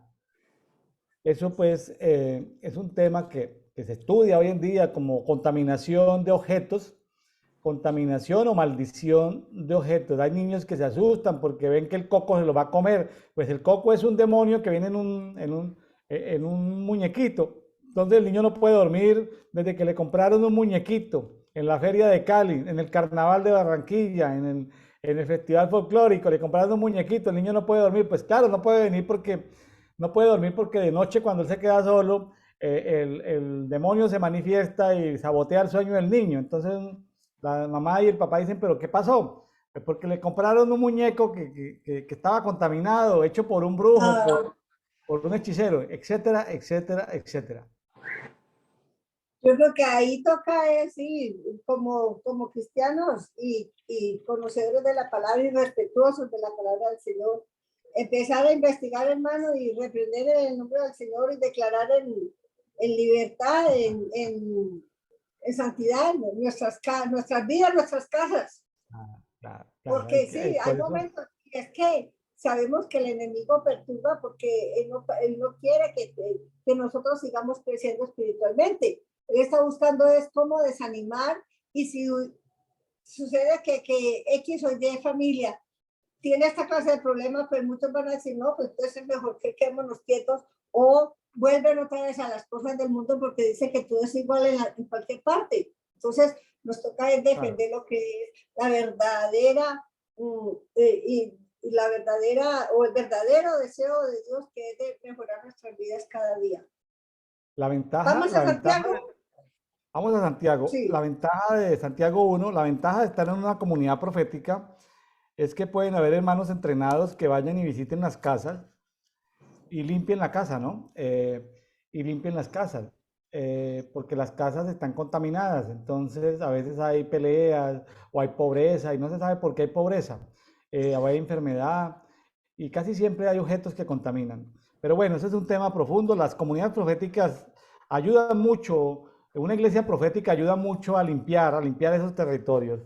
Eso pues es un tema que se estudia hoy en día como contaminación de objetos, contaminación o maldición de objetos. Hay niños que se asustan porque ven que el coco se lo va a comer. Pues el coco es un demonio que viene en un muñequito. Entonces el niño no puede dormir desde que le compraron un muñequito en la feria de Cali, en el carnaval de Barranquilla, en el festival folclórico, le compraron un muñequito, el niño no puede dormir. Pues claro, no puede dormir porque de noche cuando él se queda solo, el demonio se manifiesta y sabotea el sueño del niño. Entonces la mamá y el papá dicen, ¿pero qué pasó? Pues porque le compraron un muñeco que estaba contaminado, hecho por un brujo, Ah, por un hechicero, etcétera, etcétera, etcétera. yo creo que ahí toca es, sí, como cristianos y conocedores de la palabra y respetuosos de la palabra del Señor, empezar a investigar, hermano, y reprender en el nombre del Señor y declarar en libertad, en santidad, nuestras vidas, nuestras casas. Claro, claro, Porque sí, por hay eso, momentos, y es que sabemos que el enemigo perturba porque él no quiere que nosotros sigamos creciendo espiritualmente. Él está buscando es cómo desanimar, y si sucede que X o Y familia tiene esta clase de problemas, pues muchos van a decir, no, pues entonces es mejor que quedémonos quietos, o vuelven otra vez a las cosas del mundo porque dice que todo es igual en cualquier parte. Entonces, nos toca es claro. defender lo que es la verdadera y la verdadera o el verdadero deseo de Dios, que es de mejorar nuestras vidas cada día. ¿Vamos a La ventaja, Santiago? vamos a Santiago. La Sí. ventaja de Santiago 1, la ventaja de estar en una comunidad profética es que pueden haber hermanos entrenados que vayan y visiten las casas y limpien la casa, ¿no? Y limpien las casas, porque las casas están contaminadas, entonces a veces hay peleas o hay pobreza y no se sabe por qué hay pobreza, o hay enfermedad y casi siempre hay objetos que contaminan. Pero bueno, ese es un tema profundo. Las comunidades proféticas ayudan mucho, una iglesia profética ayuda mucho a limpiar esos territorios.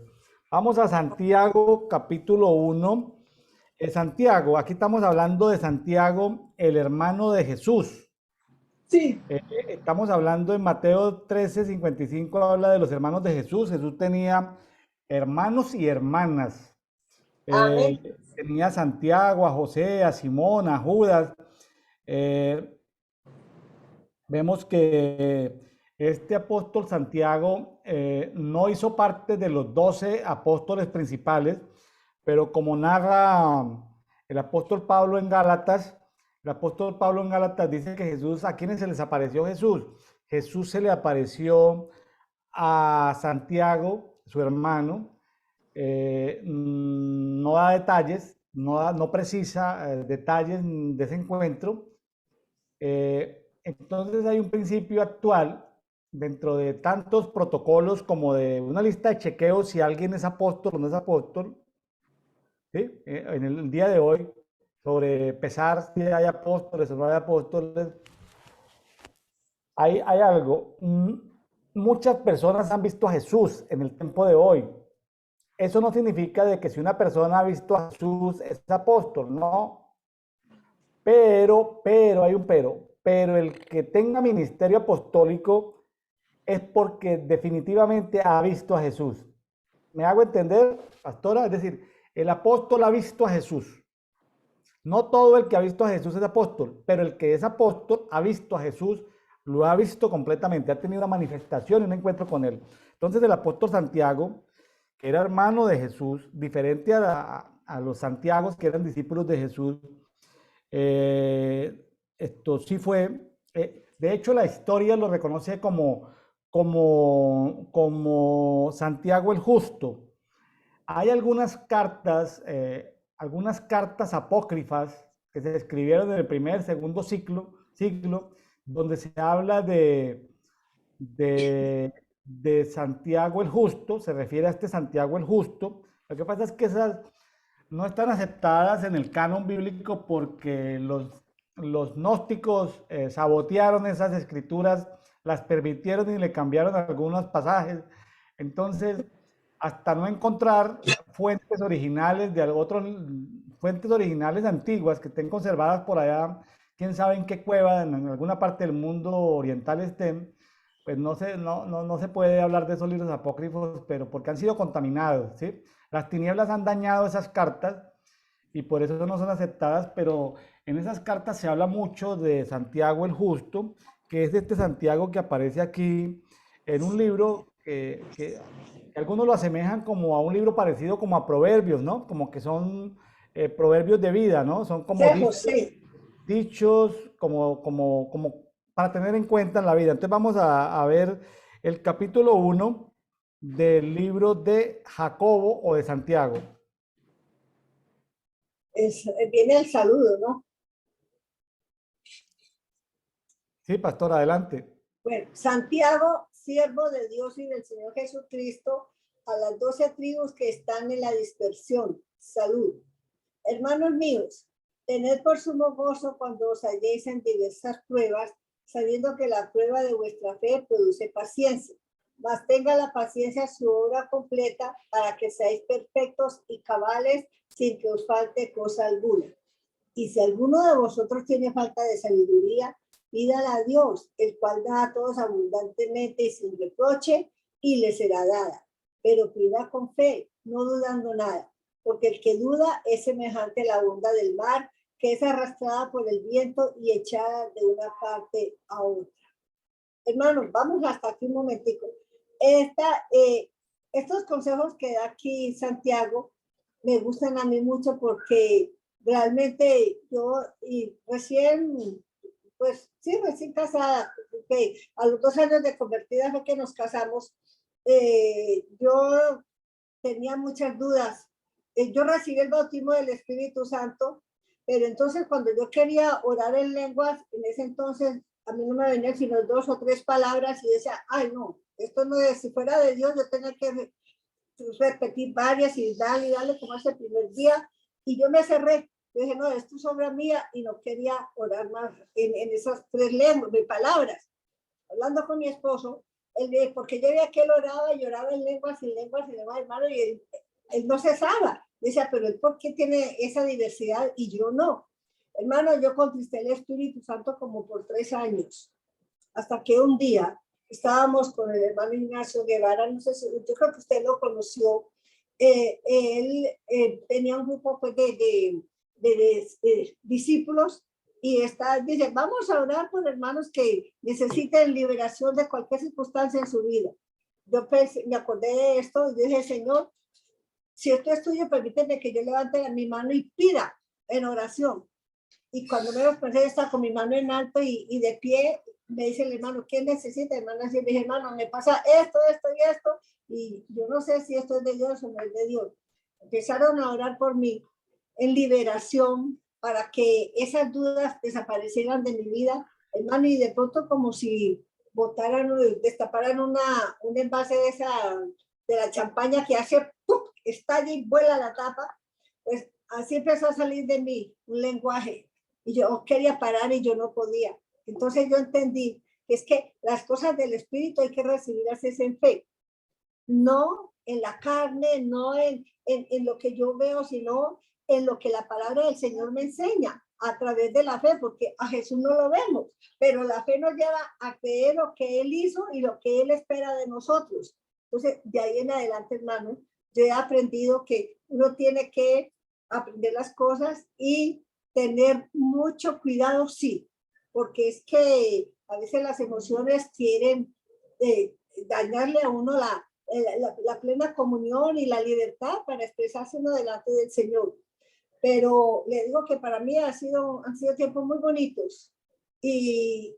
Vamos a Santiago capítulo 1. Santiago, aquí estamos hablando de Santiago, el hermano de Jesús. Sí. Estamos hablando en Mateo 13:55, habla de los hermanos de Jesús. Jesús tenía hermanos y hermanas. Amén. Tenía a Santiago, a José, a Simón, a Judas. Eh, Vemos que este apóstol Santiago no hizo parte de los 12 apóstoles principales, pero como narra el apóstol Pablo en Gálatas, el apóstol Pablo en Gálatas dice que Jesús, ¿a quiénes se les apareció Jesús? Jesús se le apareció a Santiago, su hermano, no da detalles, no precisa detalles de ese encuentro. Entonces hay un principio actual dentro de tantos protocolos como de una lista de chequeos si alguien es apóstol o no es apóstol, ¿sí? En el día de hoy, sobre pesar si hay apóstoles o no hay apóstoles, hay algo. Muchas personas han visto a Jesús en el tiempo de hoy. Eso no significa de que si una persona ha visto a Jesús es apóstol, no. Hay un pero el que tenga ministerio apostólico es porque definitivamente ha visto a Jesús. ¿Me hago entender, pastora? Es decir, el apóstol ha visto a Jesús. No todo el que ha visto a Jesús es apóstol, pero el que es apóstol ha visto a Jesús, lo ha visto completamente, ha tenido una manifestación y un encuentro con él. Entonces el apóstol Santiago, que era hermano de Jesús, diferente a los Santiagos que eran discípulos de Jesús, esto sí fue, de hecho la historia lo reconoce como Santiago el Justo. Hay algunas cartas apócrifas que se escribieron en el primer, segundo siglo, donde se habla de Santiago el Justo, se refiere a este Santiago el Justo. Lo que pasa es que esas no están aceptadas en el canon bíblico porque los gnósticos sabotearon esas escrituras, las permitieron y le cambiaron algunos pasajes. Entonces, hasta no encontrar fuentes originales de otros, fuentes originales antiguas que estén conservadas por allá, quién sabe en qué cueva, en alguna parte del mundo oriental estén, pues no se puede hablar de esos libros apócrifos, pero porque han sido contaminados, ¿sí? Las tinieblas han dañado esas cartas y por eso no son aceptadas, pero en esas cartas se habla mucho de Santiago el Justo, que es este Santiago que aparece aquí en un libro que algunos lo asemejan como a un libro parecido como a Proverbios, ¿no? Como que son proverbios de vida, ¿no? Son como José. dichos como para tener en cuenta en la vida. Entonces vamos a ver el capítulo 1 del libro de Jacobo o de Santiago. Viene el saludo, ¿no? Sí, pastor, adelante. Bueno, Santiago, siervo de Dios y del Señor Jesucristo, a las 12 tribus que están en la dispersión. Salud. Hermanos míos, Tened por sumo gozo cuando os halléis en diversas pruebas, sabiendo que la prueba de vuestra fe produce paciencia. Mas tenga la paciencia su obra completa para que seáis perfectos y cabales sin que os falte cosa alguna. Y si alguno de vosotros tiene falta de sabiduría, pídala a Dios, el cual da a todos abundantemente y sin reproche, y le será dada. Pero pida con fe, no dudando nada, porque el que duda es semejante a la onda del mar, que es arrastrada por el viento y echada de una parte a otra. Hermanos, vamos hasta aquí un momentico. Estos consejos que da aquí Santiago me gustan a mí mucho porque realmente yo y pues sí, recién casada, okay, a los 2 años de convertida fue que nos casamos. Yo tenía muchas dudas. Yo recibí el bautismo del Espíritu Santo, pero entonces cuando yo quería orar en lenguas, en ese entonces a mí no me venían sino 2 o 3 palabras y decía, ay no, esto no es, si fuera de Dios yo tenía que repetir varias y darle como ese primer día, y yo me cerré. Yo dije, no, esto es obra mía, y no quería orar más en esas 3 lenguas, de palabras. Hablando con mi esposo, porque yo veía que él oraba y oraba en lenguas y lenguas, hermano, y él no cesaba. Decía, pero él, ¿por qué tiene esa diversidad y yo no? Hermano, yo contristé el Espíritu Santo como por 3 años, hasta que un día estábamos con el hermano Ignacio Guevara, no sé si, yo creo que usted lo conoció. Él tenía un grupo pues, de discípulos y dice, vamos a orar por hermanos que necesiten liberación de cualquier circunstancia en su vida. Yo me acordé de esto y dije, Señor, si esto es tuyo, permíteme que yo levante mi mano y pida en oración. Y cuando me lo pensé, estaba con mi mano en alto y de pie, me dice el hermano, ¿quién necesita? Hermano, así me dije, hermano, me pasa esto, esto y esto, y yo no sé si esto es de Dios o no es de Dios. Empezaron a orar por mí en liberación para que esas dudas desaparecieran de mi vida, hermano, y de pronto como si botaran, destaparan un envase de la champaña que hace, ¡pum!, estalla y vuela la tapa, pues así empezó a salir de mí un lenguaje. Y yo quería parar y yo no podía. Entonces yo entendí que es que las cosas del Espíritu hay que recibirlas en fe, no en la carne, no en lo que yo veo, sino en lo que la palabra del Señor me enseña a través de la fe, porque a Jesús no lo vemos, pero la fe nos lleva a creer lo que Él hizo y lo que Él espera de nosotros. Entonces, de ahí en adelante, hermano, yo he aprendido que uno tiene que aprender las cosas y tener mucho cuidado, sí, porque es que a veces las emociones quieren dañarle a uno la plena comunión y la libertad para expresarse uno delante del Señor. Pero le digo que para mí han sido tiempos muy bonitos. Y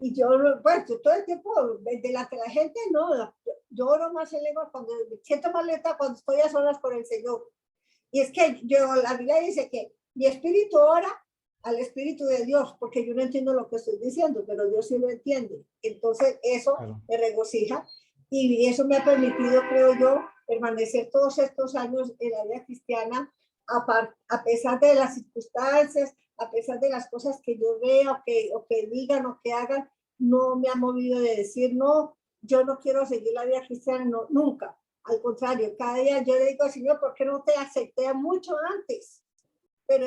yo, bueno, yo todo el tiempo, delante de la gente, no, yo oro más en lengua cuando siento más lenta, cuando estoy a solas con el Señor. Y es que la Biblia dice que mi espíritu ora al Espíritu de Dios, porque yo no entiendo lo que estoy diciendo, pero Dios sí lo entiende. Entonces eso me regocija y eso me ha permitido, creo yo, permanecer todos estos años en la vida cristiana, a pesar de las circunstancias, a pesar de las cosas que yo veo, o que digan o que hagan, no me ha movido de decir, no, yo no quiero seguir la vida cristiana, no, nunca. Al contrario, cada día yo le digo, Señor, ¿por qué no te acepté mucho antes? Pero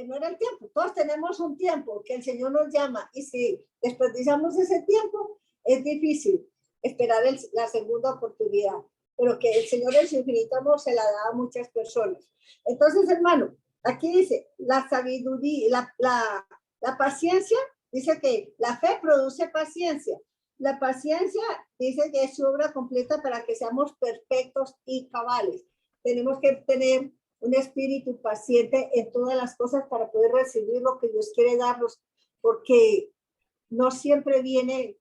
no era el tiempo. Todos tenemos un tiempo que el Señor nos llama y si desperdiciamos ese tiempo, es difícil esperar la segunda oportunidad, pero que el Señor en su infinito amor se la da a muchas personas. Entonces, hermano, aquí dice, la sabiduría, la paciencia, dice que la fe produce paciencia. La paciencia dice que es su obra completa para que seamos perfectos y cabales. Tenemos que tener un espíritu paciente en todas las cosas para poder recibir lo que Dios quiere darnos, porque no siempre viene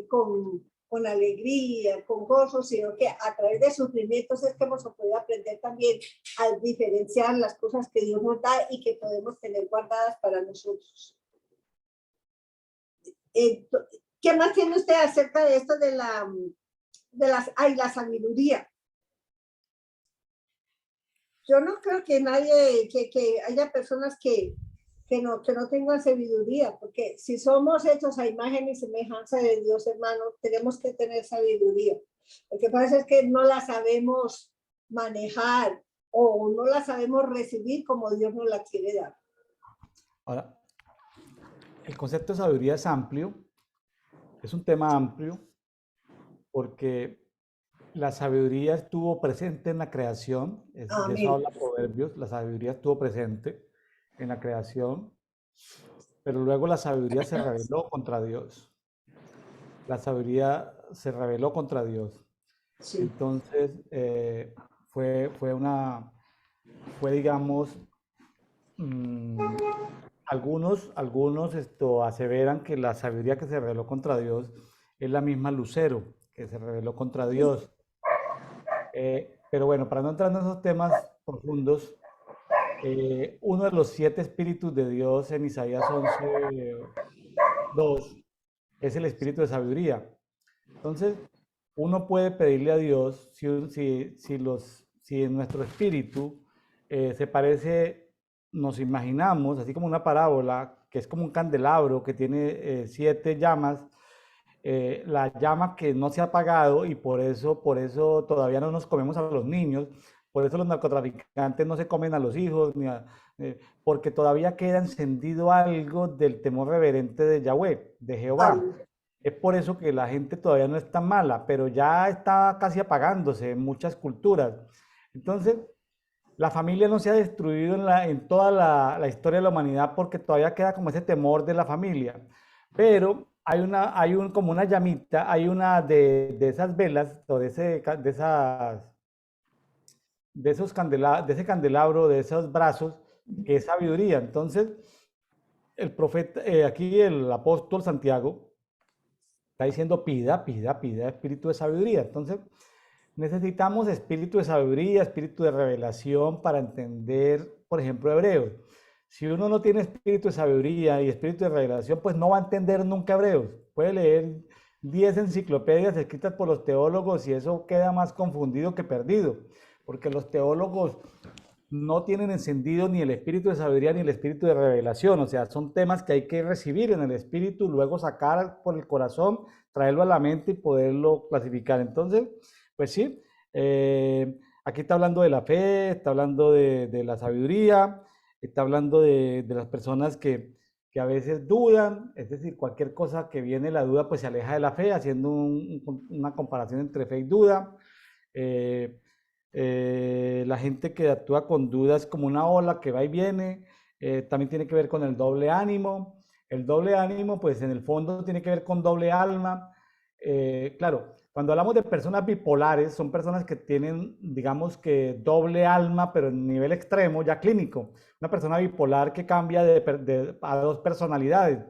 con alegría, con gozo, sino que a través de sufrimientos es que hemos podido aprender también a diferenciar las cosas que Dios nos da y que podemos tener guardadas para nosotros. ¿Qué más tiene usted acerca de esto de la sabiduría? Yo no creo que nadie, que haya personas que que no tengan sabiduría, porque si somos hechos a imagen y semejanza de Dios, hermano, tenemos que tener sabiduría. Lo que pasa es que no la sabemos manejar o no la sabemos recibir como Dios nos la quiere dar. Ahora, el concepto de sabiduría es amplio, es un tema amplio, porque la sabiduría estuvo presente en la creación, de eso habla Proverbios, la sabiduría estuvo presente en la creación, pero luego la sabiduría se rebeló contra Dios. La sabiduría se rebeló contra Dios. Sí. Entonces, fue digamos, algunos aseveran que la sabiduría que se rebeló contra Dios es la misma Lucero, que se rebeló contra Dios. Pero bueno, para no entrar en esos temas profundos, uno de los 7 espíritus de Dios en Isaías 11:2 es el espíritu de sabiduría. Entonces, uno puede pedirle a Dios si en nuestro espíritu se parece, nos imaginamos, así como una parábola, que es como un candelabro que tiene 7 llamas, la llama que no se ha apagado y por eso todavía no nos comemos a los niños, por eso los narcotraficantes no se comen a los hijos, porque todavía queda encendido algo del temor reverente de Yahweh, de Jehová. Es por eso que la gente todavía no es tan mala, pero ya está casi apagándose en muchas culturas. Entonces, la familia no se ha destruido en toda la historia de la humanidad porque todavía queda como ese temor de la familia. Pero hay como una llamita, hay una de esas velas, o de ese candelabro, de esos brazos, que es sabiduría. Entonces, el profeta, aquí el apóstol Santiago, está diciendo pida espíritu de sabiduría. Entonces, necesitamos espíritu de sabiduría, espíritu de revelación para entender, por ejemplo, Hebreos. Si uno no tiene espíritu de sabiduría y espíritu de revelación, pues no va a entender nunca Hebreos. Puede leer 10 enciclopedias escritas por los teólogos y eso queda más confundido que perdido, porque los teólogos no tienen encendido ni el espíritu de sabiduría ni el espíritu de revelación, o sea, son temas que hay que recibir en el espíritu, luego sacar por el corazón, traerlo a la mente y poderlo clasificar. Entonces, pues sí, aquí está hablando de la fe, está hablando de la sabiduría, está hablando de las personas que a veces dudan, es decir, cualquier cosa que viene la duda, pues se aleja de la fe, haciendo una comparación entre fe y duda. La gente que actúa con dudas como una ola que va y viene, también tiene que ver con el doble ánimo. El doble ánimo, pues en el fondo tiene que ver con doble alma. Claro, cuando hablamos de personas bipolares, son personas que tienen, digamos que doble alma, pero en nivel extremo, ya clínico. Una persona bipolar que cambia a 2 personalidades.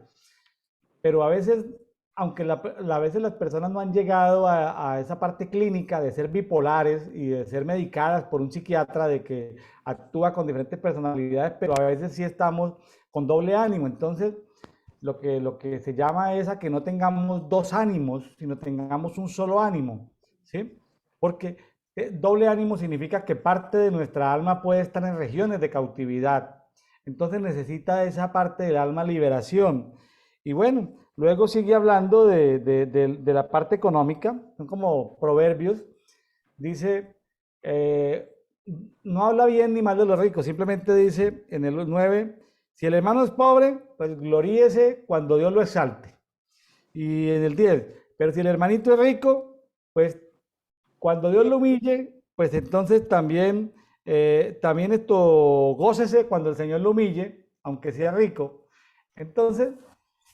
Pero a veces, aunque a veces las personas no han llegado a esa parte clínica de ser bipolares y de ser medicadas por un psiquiatra, de que actúa con diferentes personalidades, pero a veces sí estamos con doble ánimo. Entonces, lo que se llama es a que no tengamos 2 ánimos, sino tengamos un solo ánimo, ¿sí? Porque doble ánimo significa que parte de nuestra alma puede estar en regiones de cautividad. Entonces necesita esa parte del alma liberación. Y bueno, luego sigue hablando de la parte económica, son como proverbios. Dice, no habla bien ni mal de los ricos, simplemente dice en el 9, si el hermano es pobre, pues gloríese cuando Dios lo exalte. Y en el 10, pero si el hermanito es rico, pues cuando Dios lo humille, pues entonces también gócese cuando el Señor lo humille, aunque sea rico. Entonces,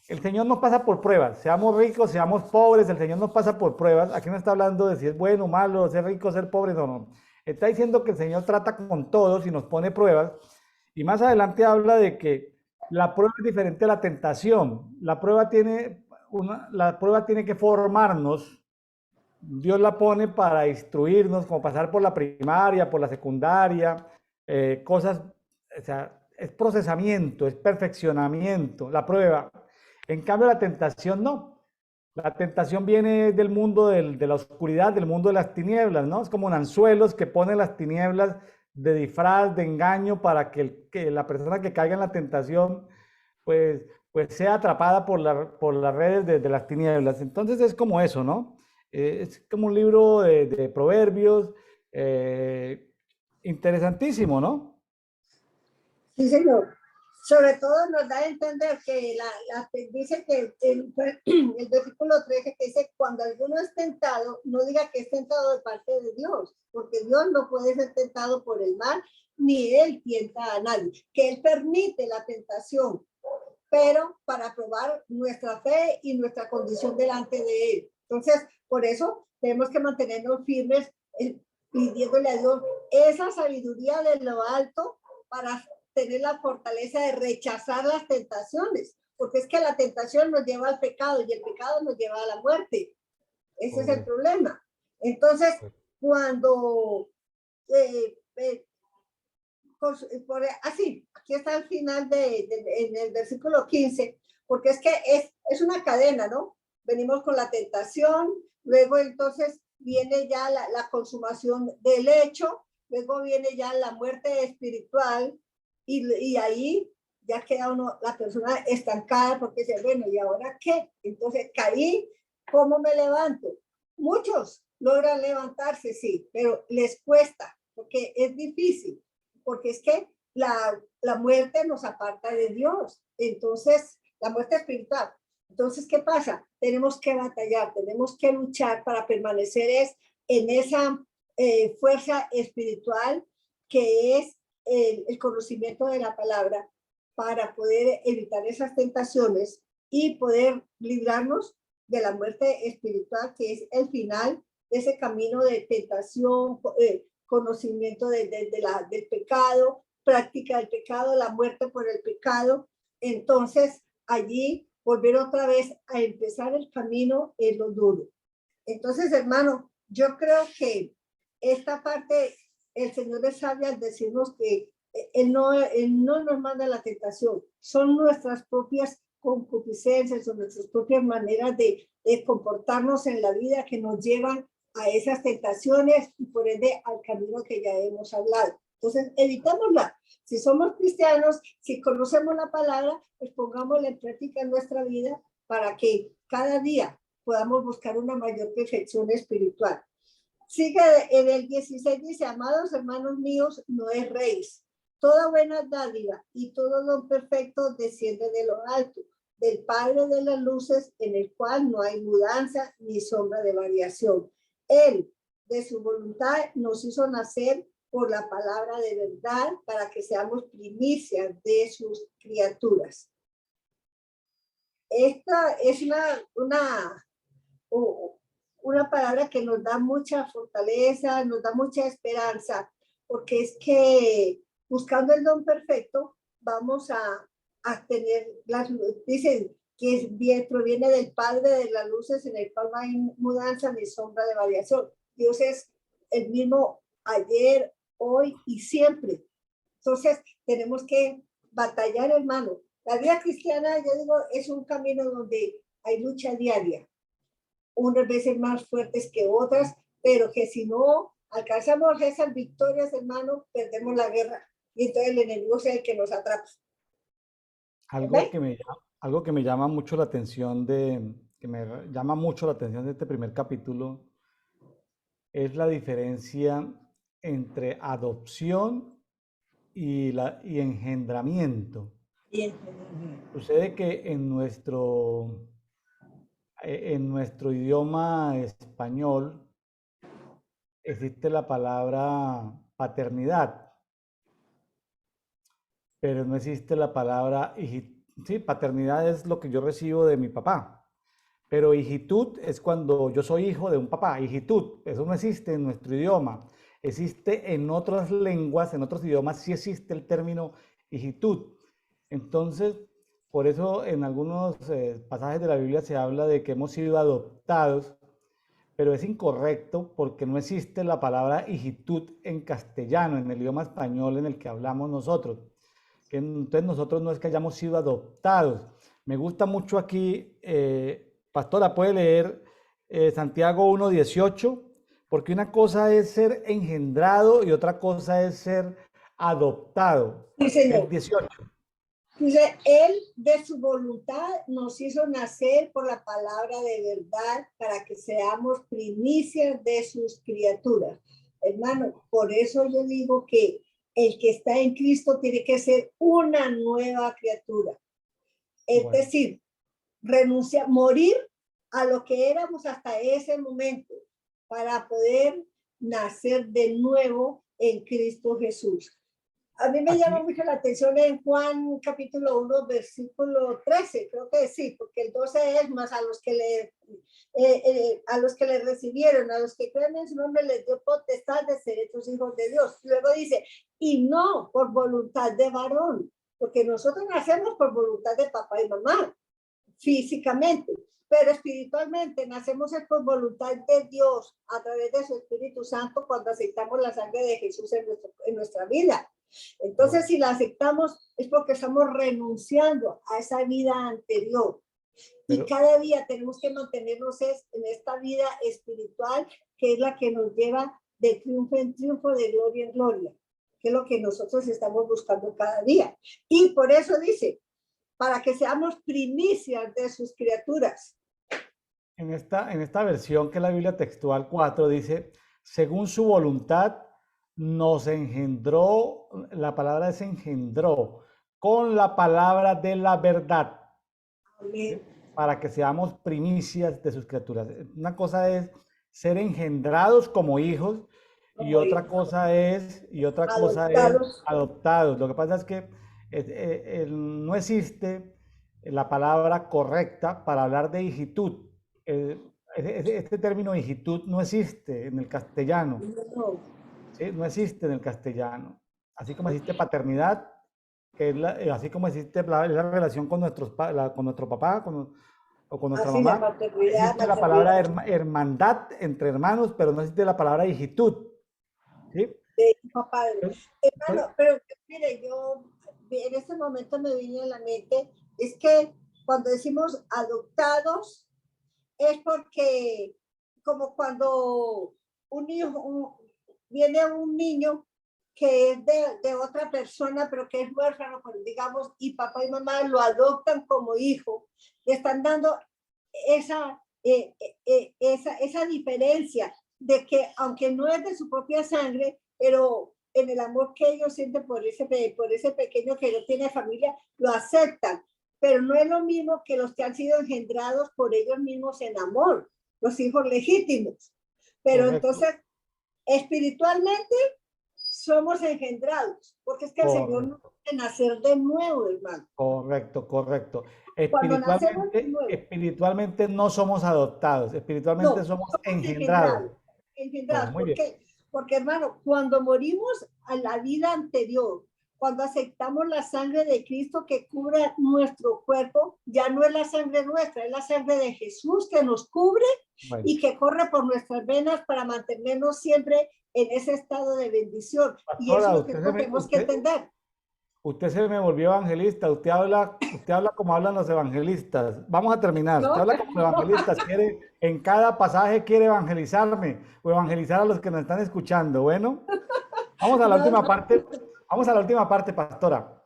el Señor nos pasa por pruebas, seamos ricos, seamos pobres, el Señor nos pasa por pruebas. Aquí no está hablando de si es bueno o malo, ser rico, ser pobre, no. Está diciendo que el Señor trata con todos y nos pone pruebas. Y más adelante habla de que la prueba es diferente a la tentación. La prueba tiene que formarnos. Dios la pone para instruirnos, como pasar por la primaria, por la secundaria, cosas, o sea, es procesamiento, es perfeccionamiento, la prueba. En cambio, la tentación no. La tentación viene del mundo de la oscuridad, del mundo de las tinieblas, ¿no? Es como anzuelos que ponen las tinieblas de disfraz, de engaño, para que la persona que caiga en la tentación pues, pues sea atrapada por las redes de las tinieblas. Entonces es como eso, ¿no? Es como un libro de proverbios, interesantísimo, ¿no? Sí, señor. Sobre todo nos da a entender que dice que el versículo 13 que dice, cuando alguno es tentado, no diga que es tentado de parte de Dios, porque Dios no puede ser tentado por el mal, ni Él tienta a nadie, que Él permite la tentación, pero para probar nuestra fe y nuestra condición delante de Él. Entonces, por eso tenemos que mantenernos firmes, pidiéndole a Dios esa sabiduría de lo alto para tener la fortaleza de rechazar las tentaciones, porque es que la tentación nos lleva al pecado y el pecado nos lleva a la muerte. Ese es el problema. Entonces, cuando así, aquí está el final en el versículo 15, porque es que es una cadena, ¿no? Venimos con la tentación, luego entonces viene ya la consumación del hecho, luego viene ya la muerte espiritual y ahí ya queda la persona estancada porque dice, bueno, ¿y ahora qué? Entonces caí, ¿cómo me levanto? Muchos logran levantarse, sí, pero les cuesta porque es difícil, porque es que la muerte nos aparta de Dios, entonces la muerte espiritual. Entonces, ¿qué pasa? Tenemos que batallar, tenemos que luchar para permanecer en esa fuerza espiritual que es el conocimiento de la palabra para poder evitar esas tentaciones y poder librarnos de la muerte espiritual, que es el final de ese camino de tentación, conocimiento del pecado, práctica del pecado, la muerte por el pecado. Entonces, allí volver otra vez a empezar el camino es lo duro. Entonces, hermano, yo creo que esta parte, el Señor es sabio al decirnos que él no nos manda la tentación, son nuestras propias concupiscencias o nuestras propias maneras de comportarnos en la vida que nos llevan a esas tentaciones y por ende al camino que ya hemos hablado. Entonces, evitémosla. Si somos cristianos, si conocemos la palabra, pues pongámosla en práctica en nuestra vida para que cada día podamos buscar una mayor perfección espiritual. Sigue en el 16, dice, amados hermanos míos, no erréis. Toda buena dádiva y todo don perfecto desciende de lo alto, del Padre de las luces, en el cual no hay mudanza ni sombra de variación. Él, de su voluntad, nos hizo nacer por la palabra de verdad para que seamos primicias de sus criaturas. Esta es una palabra que nos da mucha fortaleza, nos da mucha esperanza, porque es que buscando el don perfecto vamos a tener dicen que proviene del Padre de las luces, en el cual no hay mudanza ni sombra de variación. Dios es el mismo ayer, hoy y siempre. Entonces tenemos que batallar, hermano. La vida cristiana, yo digo, es un camino donde hay lucha diaria, unas veces más fuertes que otras, pero que si no alcanzamos esas victorias, hermano, perdemos la guerra y entonces el enemigo es el que nos atrapa. Algo que me llama mucho la atención de este primer capítulo es la diferencia entre adopción y engendramiento. Sucede que en nuestro idioma español existe la palabra paternidad, pero no existe la palabra hijitud. Sí, paternidad es lo que yo recibo de mi papá, pero hijitud es cuando yo soy hijo de un papá. Hijitud, eso no existe en nuestro idioma. Existe en otras lenguas, en otros idiomas, sí existe el término hijitud. Entonces, por eso en algunos pasajes de la Biblia se habla de que hemos sido adoptados, pero es incorrecto porque no existe la palabra hijitud en castellano, en el idioma español en el que hablamos nosotros. Entonces nosotros no es que hayamos sido adoptados. Me gusta mucho aquí, pastora, puede leer Santiago 1:18, porque una cosa es ser engendrado y otra cosa es ser adoptado. Sí, señor. El 18. Dice, Él de su voluntad nos hizo nacer por la palabra de verdad para que seamos primicias de sus criaturas. Hermano, por eso yo digo que el que está en Cristo tiene que ser una nueva criatura. Es Bueno. decir, renunciar, morir a lo que éramos hasta ese momento para poder nacer de nuevo en Cristo Jesús. A mí me llama mucho la atención en Juan capítulo 1, versículo 13, creo que sí, porque el 12 es más a los que le recibieron, a los que creen en su nombre les dio potestad de ser hechos hijos de Dios. Luego dice, y no por voluntad de varón, porque nosotros nacemos por voluntad de papá y mamá, físicamente, pero espiritualmente nacemos por voluntad de Dios a través de su Espíritu Santo cuando aceptamos la sangre de Jesús en nuestra vida. Entonces, si la aceptamos es porque estamos renunciando a esa vida anterior. Y cada día tenemos que mantenernos en esta vida espiritual, que es la que nos lleva de triunfo en triunfo, de gloria en gloria, que es lo que nosotros estamos buscando cada día. Y por eso dice, para que seamos primicias de sus criaturas. En esta versión, que es la Biblia textual 4, dice, según su voluntad nos engendró, la palabra es engendró, con la palabra de la verdad. Amén. Para que seamos primicias de sus criaturas. Una cosa es ser engendrados como hijos y otra cosa es adoptados. Lo que pasa es que no existe la palabra correcta para hablar de hijitud. Este término hijitud no existe en el castellano. ¿Sí? No existe en el castellano. Así como existe paternidad, que es así como existe la relación con nuestro papá, o con nuestra mamá. Existe la palabra hermandad entre hermanos, pero no existe la palabra hijitud. ¿Sí? De hijo padre. Hermano, pero mire, yo en este momento me viene a la mente, es que cuando decimos adoptados, es porque como cuando viene un niño que es de otra persona, pero que es huérfano, digamos, y papá y mamá lo adoptan como hijo, le están dando esa diferencia de que aunque no es de su propia sangre, pero en el amor que ellos sienten por ese pequeño que no tiene familia, lo aceptan. Pero no es lo mismo que los que han sido engendrados por ellos mismos en amor, los hijos legítimos. Pero correcto. Entonces, espiritualmente, somos engendrados, porque es que el Señor nos hace nacer de nuevo, hermano. Correcto. Espiritualmente no somos adoptados, espiritualmente somos engendrados. ¿Por qué? Porque, hermano, cuando morimos a la vida anterior, cuando aceptamos la sangre de Cristo que cubre nuestro cuerpo, ya no es la sangre nuestra, es la sangre de Jesús que nos cubre y que corre por nuestras venas para mantenernos siempre en ese estado de bendición. Pastora, y eso es lo que tenemos que entender. Usted se me volvió evangelista, usted habla como hablan los evangelistas. Vamos a terminar. Usted habla como evangelistas, en cada pasaje quiere evangelizarme o evangelizar a los que nos están escuchando. Bueno, vamos a la última parte. Vamos a la última parte, pastora.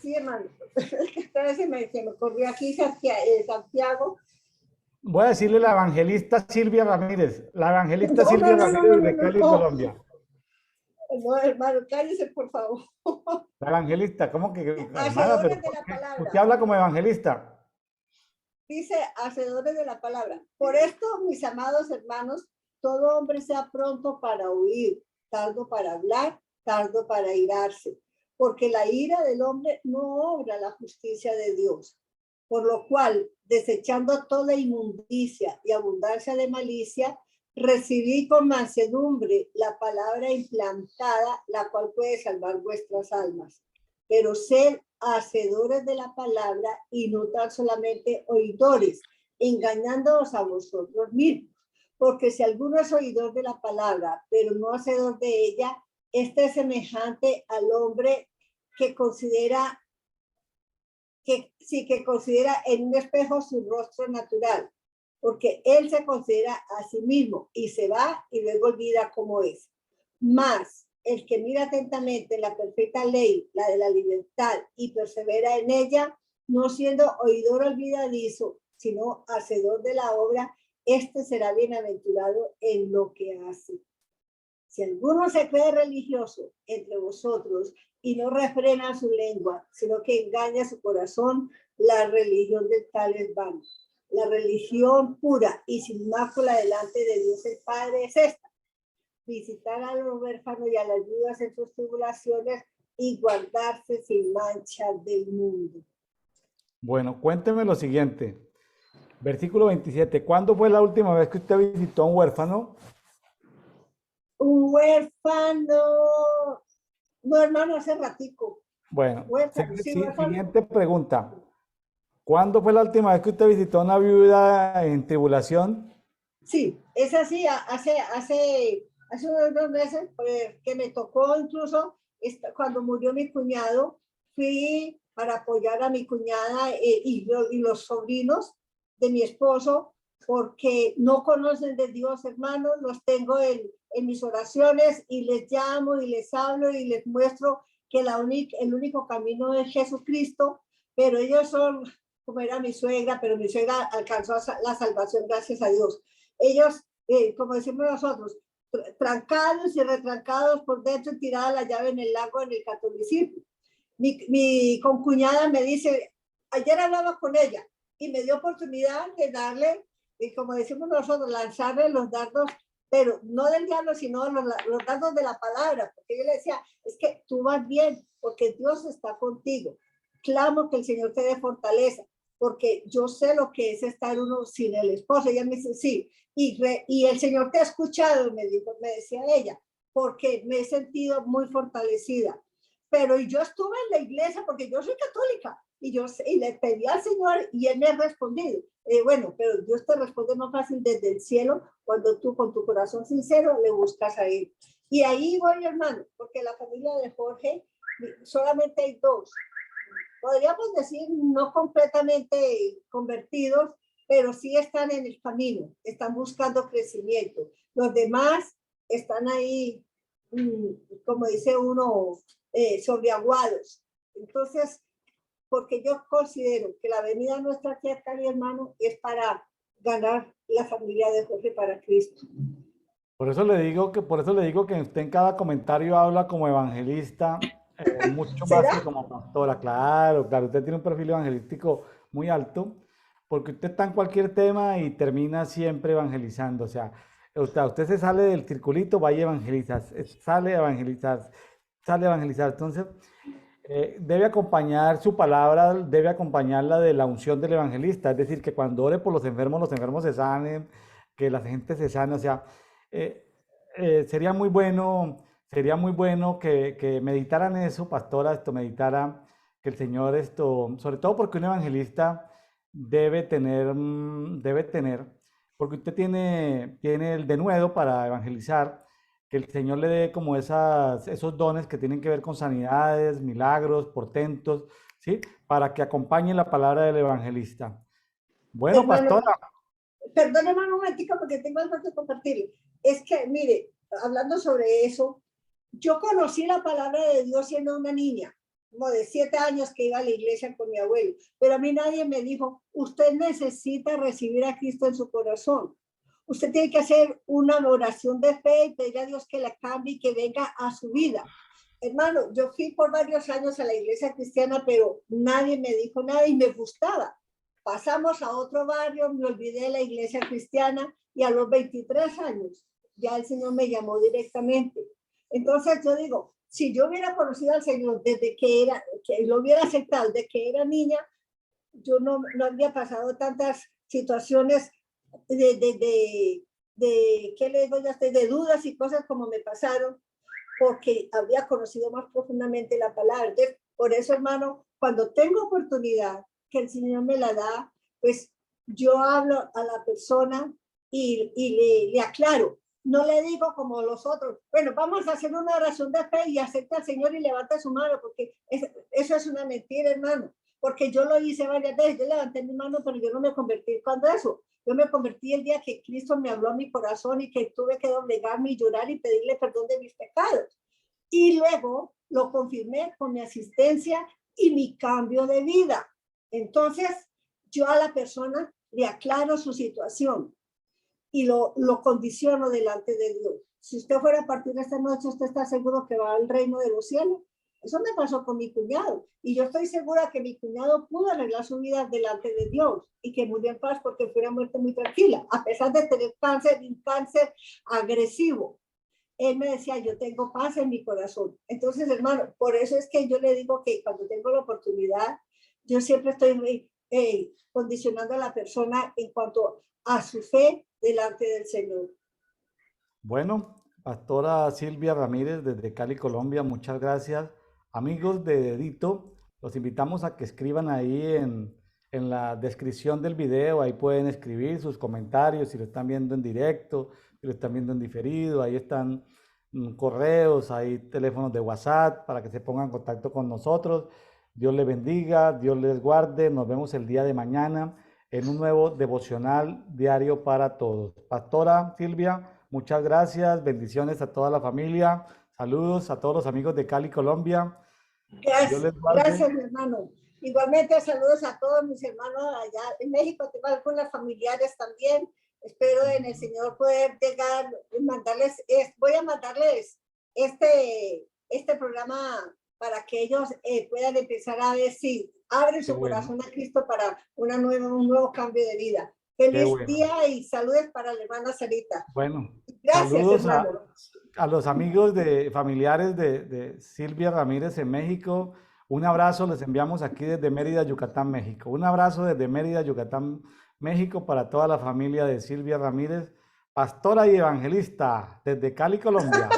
Sí, hermano. Se me ocurrió aquí Santiago. Voy a decirle la evangelista Silvia Ramírez. La evangelista Silvia Ramírez de Cali, Colombia. No, hermano, cállese, por favor. La evangelista, ¿cómo que? Hermana, pero usted habla como evangelista. Dice, hacedores de la palabra. Por esto, mis amados hermanos, todo hombre sea pronto para oír, tardo para hablar, tardo para irarse, porque la ira del hombre no obra la justicia de Dios. Por lo cual, desechando toda inmundicia y abundancia de malicia, recibí con mansedumbre la palabra implantada, la cual puede salvar vuestras almas. Pero sed hacedores de la palabra y no tan solamente oidores, engañándoos a vosotros mismos. Porque si alguno es oidor de la palabra, pero no hacedor de ella, este es semejante al hombre que considera en un espejo su rostro natural, porque él se considera a sí mismo y se va y luego olvida cómo es. Mas el que mira atentamente en la perfecta ley, la de la libertad, y persevera en ella, no siendo oidor olvidadizo, sino hacedor de la obra, este será bienaventurado en lo que hace. Si alguno se cree religioso entre vosotros y no refrena su lengua, sino que engaña su corazón, la religión del tal es vana. La religión pura y sin mácula delante de Dios el Padre es esta: visitar a los huérfanos y a las viudas en sus tribulaciones y guardarse sin mancha del mundo. Bueno, cuénteme lo siguiente. Versículo 27. ¿Cuándo fue la última vez que usted visitó a un huérfano? Un huérfano, no hermano, hace ratico. Bueno, Huérfano, sí, huérfano. siguiente pregunta. ¿Cuándo fue la última vez que usted visitó a una viuda en tribulación? Sí, es así, hace unos 2 meses, que me tocó incluso cuando murió mi cuñado, fui para apoyar a mi cuñada y los sobrinos de mi esposo, porque no conocen de Dios, hermanos, los tengo en mis oraciones y les llamo y les hablo y les muestro que el único camino es Jesucristo, pero ellos son, como era mi suegra, pero mi suegra alcanzó la salvación, gracias a Dios. Ellos, como decimos nosotros, trancados y retrancados por dentro y tirada la llave en el lago en el catolicismo. Mi concuñada me dice, ayer hablaba con ella y me dio oportunidad de darle, y como decimos nosotros, lanzarle los dardos, pero no del diablo, sino los dardos de la palabra, porque yo le decía, es que tú vas bien, porque Dios está contigo. Clamo que el Señor te dé fortaleza, porque yo sé lo que es estar uno sin el esposo. Ella me dice, sí, y el Señor te ha escuchado, me decía ella, porque me he sentido muy fortalecida. Pero yo estuve en la iglesia porque yo soy católica y le pedí al Señor y Él me ha respondido. Bueno, pero Dios te responde más fácil desde el cielo cuando tú con tu corazón sincero le buscas a Él. Y ahí voy, hermano, porque la familia de Jorge solamente hay dos. Podríamos decir no completamente convertidos, pero sí están en el camino, están buscando crecimiento. Los demás están ahí, como dice uno, sobreaguados. Entonces, porque yo considero que la venida nuestra aquí acá, mi hermano, es para ganar la familia de Jorge para Cristo. Por eso le digo que usted en cada comentario habla como evangelista, mucho más que ¿Será? como pastora. Claro, claro, usted tiene un perfil evangelístico muy alto, porque usted está en cualquier tema y termina siempre evangelizando. O sea, usted se sale del circulito, va y evangeliza, sale a evangelizar, sale a evangelizar. Entonces, debe acompañar su palabra, debe acompañarla de la unción del evangelista. Es decir, que cuando ore por los enfermos se sanen, que la gente se sane. O sea, eh, sería muy bueno que meditaran eso, pastora, esto, meditara que el Señor esto, sobre todo porque un evangelista debe tener, porque usted tiene el denuedo para evangelizar, que el Señor le dé como esos dones que tienen que ver con sanidades, milagros, portentos, ¿sí? Para que acompañe la palabra del evangelista. Bueno, Hermano, pastora, perdóneme un momentico porque tengo algo que compartir. Es que, mire, hablando sobre eso, yo conocí la palabra de Dios siendo una niña, como de 7 años que iba a la iglesia con mi abuelo, pero a mí nadie me dijo, usted necesita recibir a Cristo en su corazón. Usted tiene que hacer una oración de fe y pedir a Dios que la cambie y que venga a su vida. Hermano, yo fui por varios años a la iglesia cristiana, pero nadie me dijo nada y me gustaba. Pasamos a otro barrio, me olvidé de la iglesia cristiana y a los 23 años ya el Señor me llamó directamente. Entonces yo digo, si yo hubiera conocido al Señor desde que lo hubiera aceptado, desde que era niña, yo no habría pasado tantas situaciones ¿qué le digo yo? De dudas y cosas como me pasaron, porque habría conocido más profundamente la palabra. Entonces, por eso, hermano, cuando tengo oportunidad, que el Señor me la da, pues yo hablo a la persona y le aclaro. No le digo como los otros, bueno, vamos a hacer una oración de fe y acepta al Señor y levanta su mano, porque eso es una mentira, hermano. Porque yo lo hice varias veces, yo levanté mi mano, pero yo no me convertí cuando eso. Yo me convertí el día que Cristo me habló a mi corazón y que tuve que doblegarme y llorar y pedirle perdón de mis pecados. y luego lo confirmé con mi asistencia y mi cambio de vida. Entonces, yo a la persona le aclaro su situación y lo condiciono delante de Dios. Si usted fuera a partir de esta noche, usted está seguro que va al reino de los cielos. Eso me pasó con mi cuñado. Y yo estoy segura que mi cuñado pudo arreglar su vida delante de Dios y que murió en paz porque fue una muerte muy tranquila, a pesar de tener cáncer, un cáncer agresivo. Él me decía, yo tengo paz en mi corazón. Entonces, hermano, por eso es que yo le digo que cuando tengo la oportunidad, yo siempre estoy condicionando a la persona en cuanto a su fe delante del Señor. Bueno, Pastora Silvia Ramírez desde Cali, Colombia, muchas gracias. Amigos de Dedito, los invitamos a que escriban ahí en la descripción del video, ahí pueden escribir sus comentarios, si lo están viendo en directo, si lo están viendo en diferido, ahí están correos, hay teléfonos de WhatsApp para que se pongan en contacto con nosotros. Dios les bendiga, Dios les guarde, nos vemos el día de mañana en un nuevo devocional diario para todos. Pastora Silvia, muchas gracias, bendiciones a toda la familia, saludos a todos los amigos de Cali, Colombia. Gracias, gracias, mi hermano. Igualmente, saludos a todos mis hermanos allá en México, tengo algunas familiares también. Espero en el Señor poder llegar, voy a mandarles este programa para que ellos puedan empezar a ver si abren su corazón a Cristo para un nuevo cambio de vida. Feliz día y saludos para la hermana Sarita. Bueno, gracias, saludos hermano. a los amigos familiares de Silvia Ramírez en México. Un abrazo les enviamos aquí desde Mérida, Yucatán, México. Un abrazo desde Mérida, Yucatán, México para toda la familia de Silvia Ramírez, pastora y evangelista desde Cali, Colombia.